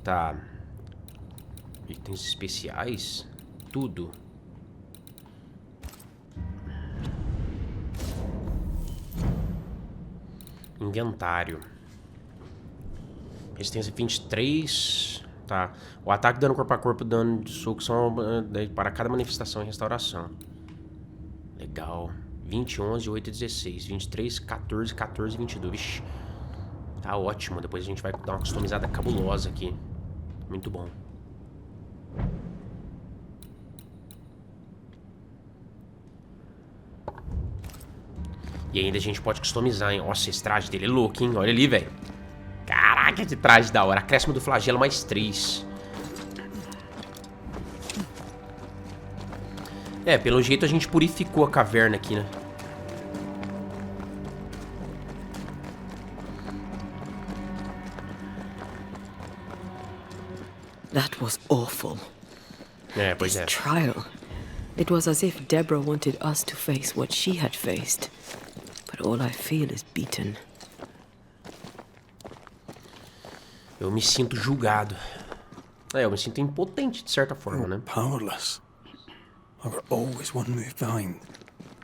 Tá. Itens especiais? Tudo. Inventário. Resistência 23. Tá. O ataque, dano corpo a corpo, dano de soco são para cada manifestação e restauração. Legal. 20, 11, 8 e 16. 23, 14, 14 e 22. Vixe. Tá ótimo. Depois a gente vai dar uma customizada cabulosa aqui. Muito bom. E ainda a gente pode customizar, hein? Nossa, esse traje dele é louco, hein? Olha ali, velho. Caraca, que traje da hora. Acréscimo do flagelo mais 3. É, pelo jeito a gente purificou a caverna aqui, né? That was awful. É, pois é. This trial. It was as if Deborah wanted us to face what she had faced. But all I feel is beaten. Eu me sinto julgado. É, eu me sinto impotente de certa forma, né? Powerless. I were always one move behind.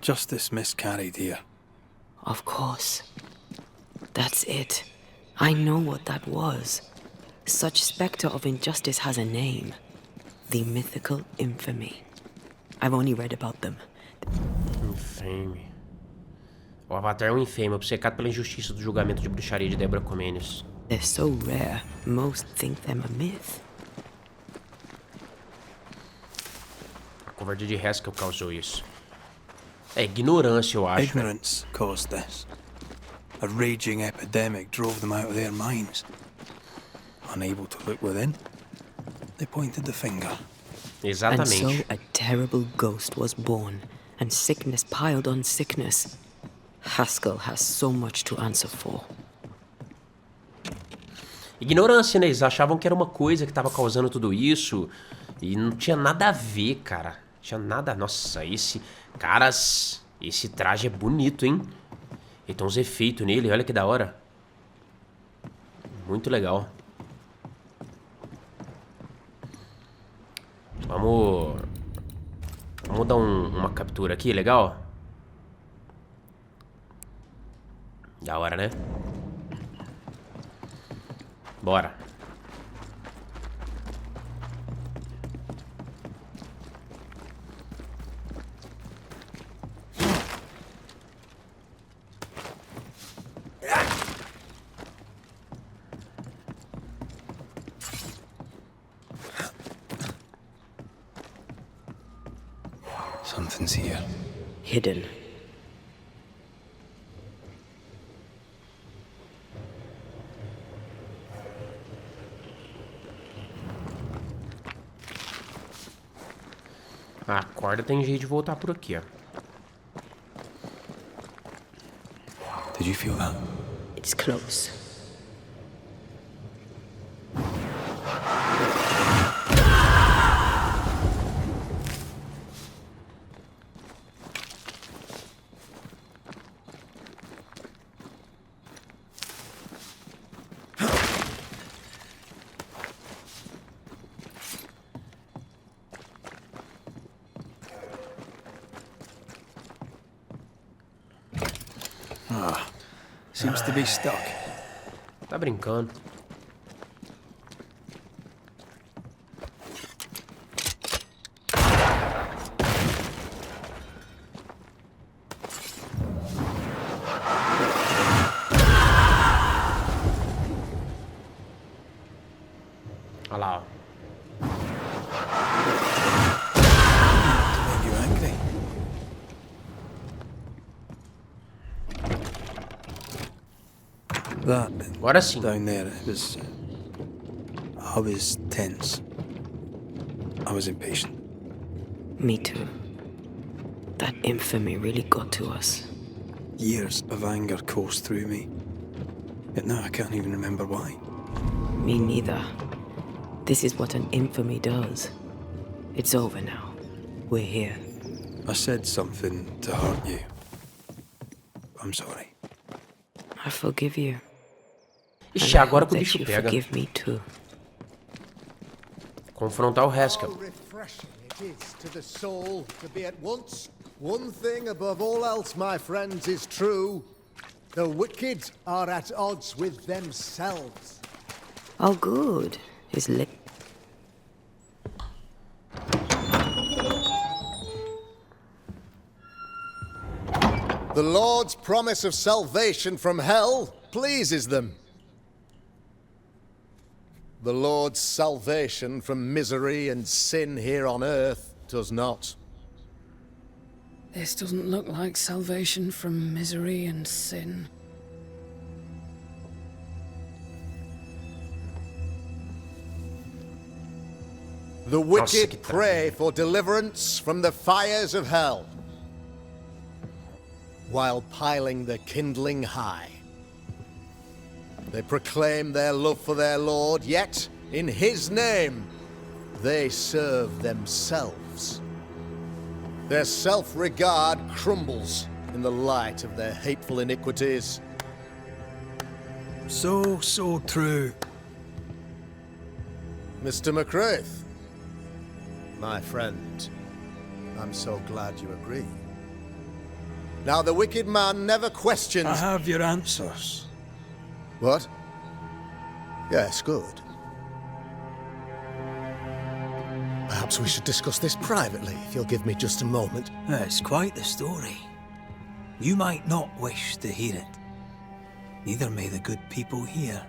Justice miscarried here. Of course. That's it. I know what that was. Such specter of injustice has a name. The mythical infamy. I've only read about them. Infame. O Avatar é um infame, obcecado pela injustiça do julgamento de bruxaria de Deborah Comenius. They're so rare, most think them a myth. A covardia de Haskell causou isso. É ignorância, eu acho. Ignorance caused this. A raging epidemic drove them out of their minds. Unable to look within, they pointed the finger. Exatamente. And so a terrible ghost was born, and sickness piled on sickness. Haskell has so much to answer for. Ignorância, né? Eles achavam que era uma coisa que tava causando tudo isso. E não tinha nada a ver, cara. Tinha nada... Nossa, esse... Caras... Esse traje é bonito, hein? E tem uns efeitos nele, olha que da hora. Muito legal. Vamos dar uma captura aqui, legal? Da hora, né? Bora. Something's here. Hidden. A corda tem jeito de voltar por aqui, ó. Did you feel that? It's close. Seems to be stuck. Tá brincando. Olha lá, ó. You angry? That Agora sim. down there, it was... I was tense. I was impatient. Me too. That infamy really got to us. Years of anger coursed through me. Yet now I can't even remember why. Me neither. This is what an infamy does. It's over now. We're here. I said something to hurt you. I'm sorry. I forgive you. Ixi, agora que o That bicho you pega. forgive me too. Confrontar o Haskell. How refreshing it is to the soul to be at once. One thing above all else, my friends, is true. The wicked are at odds with themselves. Oh, good. His lip. The Lord's promise of salvation from hell pleases them. The Lord's salvation from misery and sin here on earth does not. This doesn't look like salvation from misery and sin. The wicked pray for deliverance from the fires of hell, while piling the kindling high. They proclaim their love for their Lord, yet, in His name, they serve themselves. Their self-regard crumbles in the light of their hateful iniquities. So true. Mr. McCraith, my friend, I'm so glad you agree. Now, the wicked man never questions... I have your answers. What? Yes, good. Perhaps we should discuss this privately, if you'll give me just a moment. It's quite the story. You might not wish to hear it. Neither may the good people here.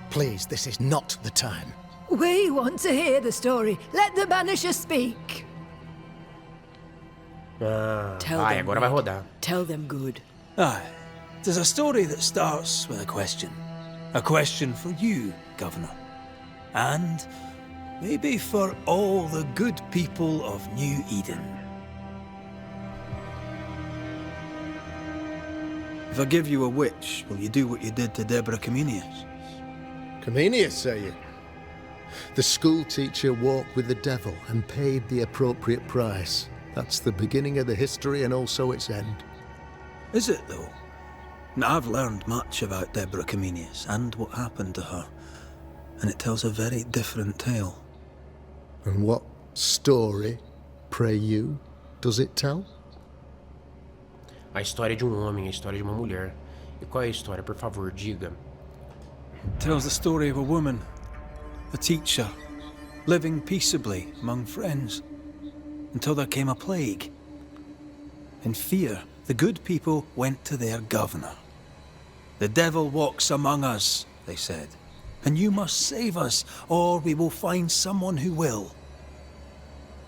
Please, this is not the time. We want to hear the story. Let the Banishers speak. Tell Ai, them agora vai good. rodar. Tell them good. Aye. There's a story that starts with a question. A question for you, Governor. And maybe for all the good people of New Eden. If I give you a witch, will you do what you did to Deborah Comenius? Comenius, say you? The school teacher walked with the devil and paid the appropriate price. That's the beginning of the history and also its end. Is it, though? Now, I've learned much about Deborah Comenius and what happened to her, and it tells a very different tale. And what story, pray you, does it tell? A história de homem, a história de uma mulher. E qual é a história? Por favor, diga. It tells the story of a woman, a teacher, living peaceably among friends, until there came a plague. In fear, the good people went to their governor. "The devil walks among us," they said, "and you must save us, or we will find someone who will."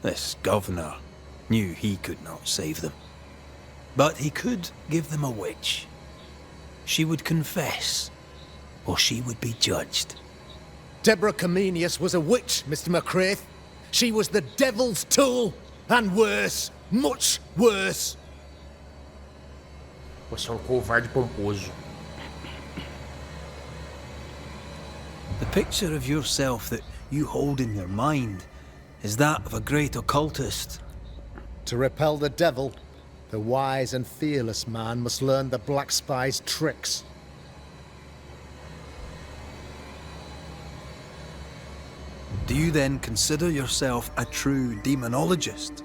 This governor knew he could not save them. But he could give them a witch. She would confess, or she would be judged. Deborah Comenius was a witch, Mr. McCraith. She was the devil's tool, and worse, much worse. Você é um covarde pomposo. The picture of yourself that you hold in your mind is that of a great occultist. To repel the devil, the wise and fearless man must learn the Black Spy's tricks. Do you then consider yourself a true demonologist?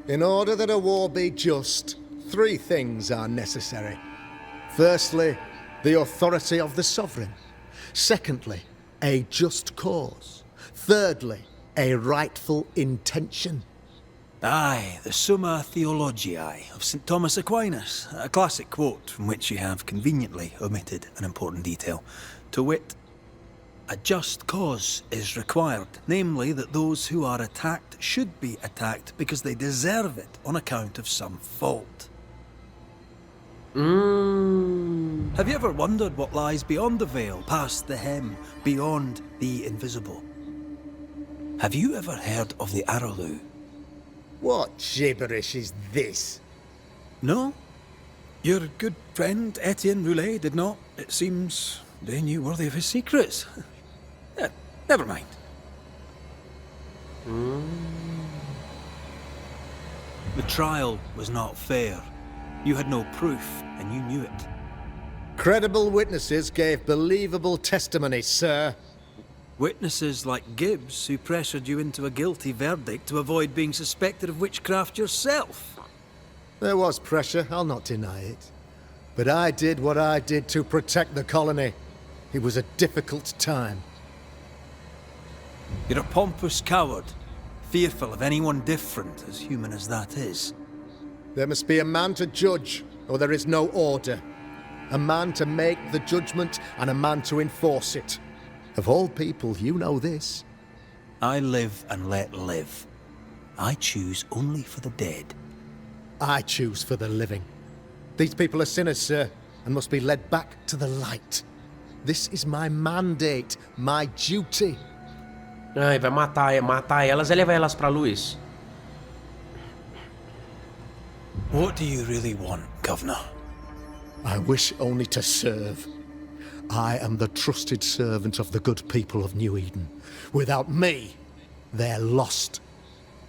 In order that a war be just, 3 things are necessary. Firstly, the authority of the sovereign. Secondly, a just cause. Thirdly, a rightful intention. Aye, the Summa Theologiae of St. Thomas Aquinas, a classic quote from which you have conveniently omitted an important detail. To wit, a just cause is required, namely that those who are attacked should be attacked because they deserve it on account of some fault. Have you ever wondered what lies beyond the veil, past the hem, beyond the invisible? Have you ever heard of the Araloo? What gibberish is this? No? Your good friend Etienne Roulet did not. It seems they knew worthy of his secrets. Never mind. The trial was not fair. You had no proof, and you knew it. Credible witnesses gave believable testimony, sir. Witnesses like Gibbs, who pressured you into a guilty verdict to avoid being suspected of witchcraft yourself. There was pressure, I'll not deny it. But I did what I did to protect the colony. It was a difficult time. You're a pompous coward, fearful of anyone different, as human as that is. There must be a man to judge, or there is no order. A man to make the judgment, and a man to enforce it. Of all people, you know this. I live and let live. I choose only for the dead. I choose for the living. These people are sinners, sir, and must be led back to the light. This is my mandate, my duty. Ai, vai matar elas e levar elas pra luz. What do you really want, Governor? I wish only to serve. I am the trusted servant of the good people of New Eden. Without me, they're lost.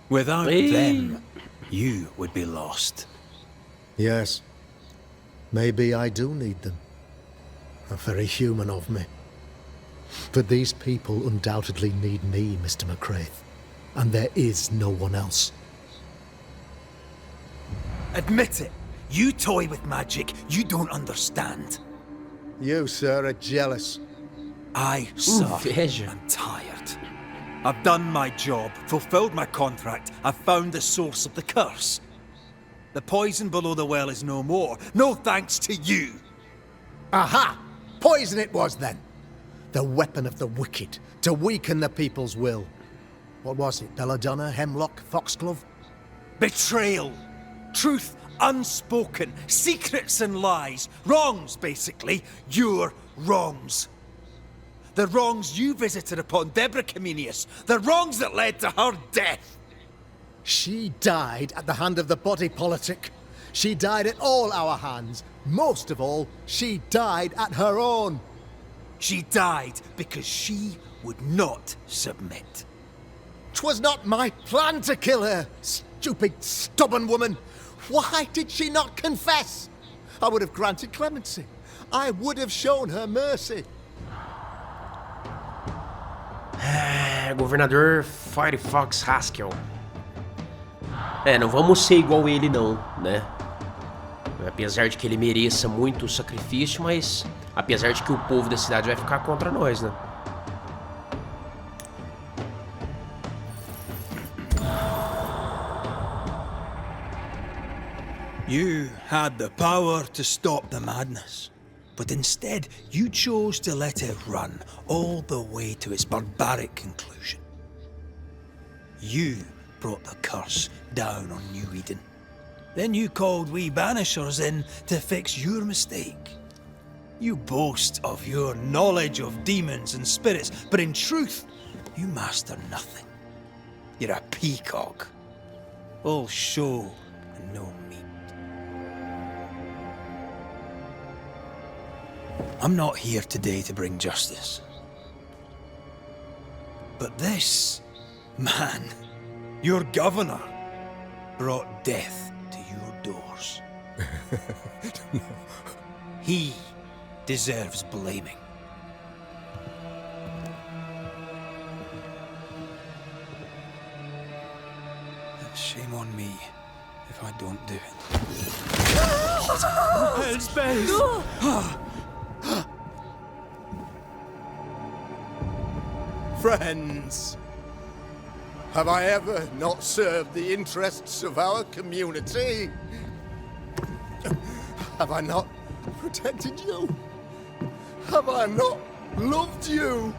Without them, you would be lost. Yes. Maybe I do need them. Very human of me. But these people undoubtedly need me, Mr. McCraith. And there is no one else. Admit it. You toy with magic you don't understand. You, sir, are jealous. I, sir, am tired. I've done my job, fulfilled my contract, I've found the source of the curse. The poison below the well is no more, no thanks to you. Aha! Poison it was then. The weapon of the wicked, to weaken the people's will. What was it, belladonna, hemlock, foxglove? Betrayal. Truth unspoken, secrets and lies, wrongs basically, your wrongs. The wrongs you visited upon Deborah Comenius, the wrongs that led to her death. She died at the hand of the body politic. She died at all our hands. Most of all, she died at her own. She died because she would not submit. 'Twas not my plan to kill her, stupid, stubborn woman. Why did she not confess? I would have granted clemency. I would have shown her mercy. Governador Firefox Haskell. Não vamos ser igual ele não, né? Apesar de que ele mereça muito sacrifício, mas apesar de que o povo da cidade vai ficar contra nós, né? You had the power to stop the madness, but instead you chose to let it run all the way to its barbaric conclusion. You brought the curse down on New Eden. Then you called we Banishers in to fix your mistake. You boast of your knowledge of demons and spirits, but in truth, you master nothing. You're a peacock. All show and no meat. I'm not here today to bring justice. But this man, your governor, brought death to your doors. He deserves blaming. And shame on me if I don't do it. Hell's bells! No! Friends, have I ever not served the interests of our community? Have I not protected you? Have I not loved you?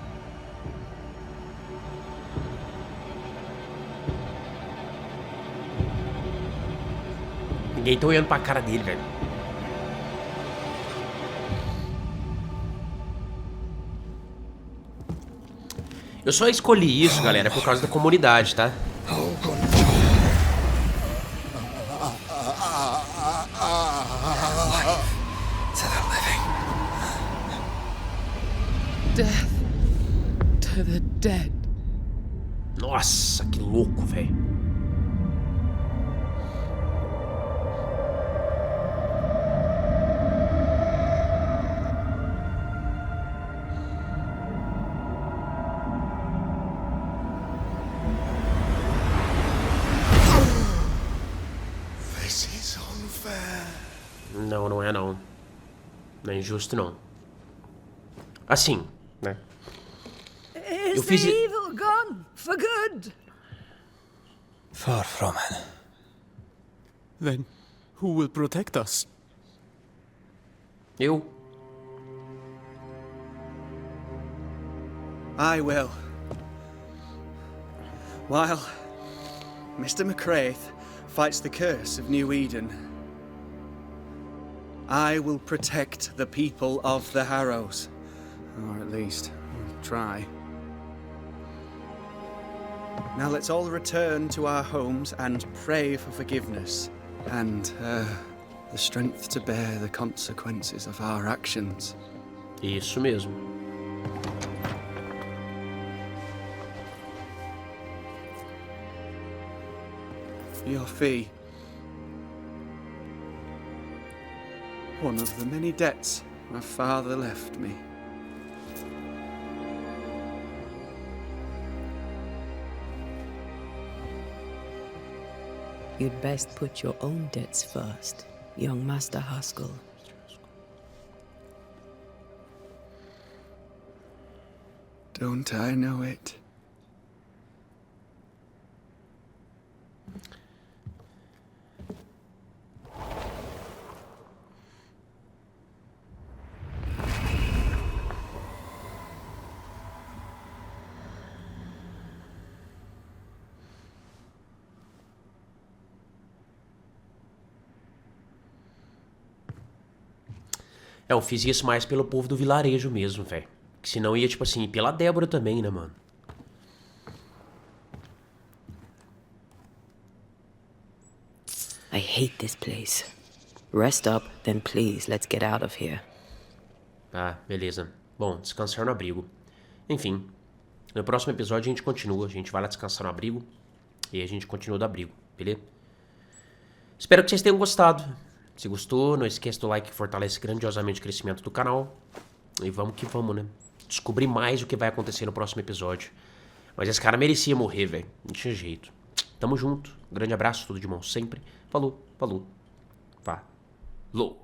Ninguém tá olhando pra cara dele, velho. Eu só escolhi isso, galera, por causa da comunidade, tá? Death to the dead. Nossa, que louco, velho. Não, não é não. Não é injusto não. Assim, né? Is the evil gone for good? Far from it. Then who will protect us? Eu. I will. While Mr. McCraith fights the curse of New Eden, I will protect the people of the Harrows. Or at least, try. Now let's all return to our homes and pray for forgiveness and the strength to bear the consequences of our actions. Isso mesmo. Your fee. One of the many debts my father left me. You'd best put your own debts first, young Master Haskell. Don't I know it? Eu fiz isso mais pelo povo do vilarejo mesmo, velho. Que senão ia, tipo assim, pela Débora também, né, mano? I hate this place. Rest up, then please, let's get out of here. Ah, beleza. Bom, descansar no abrigo. Enfim, no próximo episódio a gente continua. A gente vai lá descansar no abrigo e a gente continua do abrigo, beleza? Espero que vocês tenham gostado. Se gostou, não esqueça do like que fortalece grandiosamente o crescimento do canal. E vamos que vamos, né? Descobrir mais o que vai acontecer no próximo episódio. Mas esse cara merecia morrer, velho. Não tinha jeito. Tamo junto. Grande abraço, tudo de bom sempre. Falou, falou. Falou.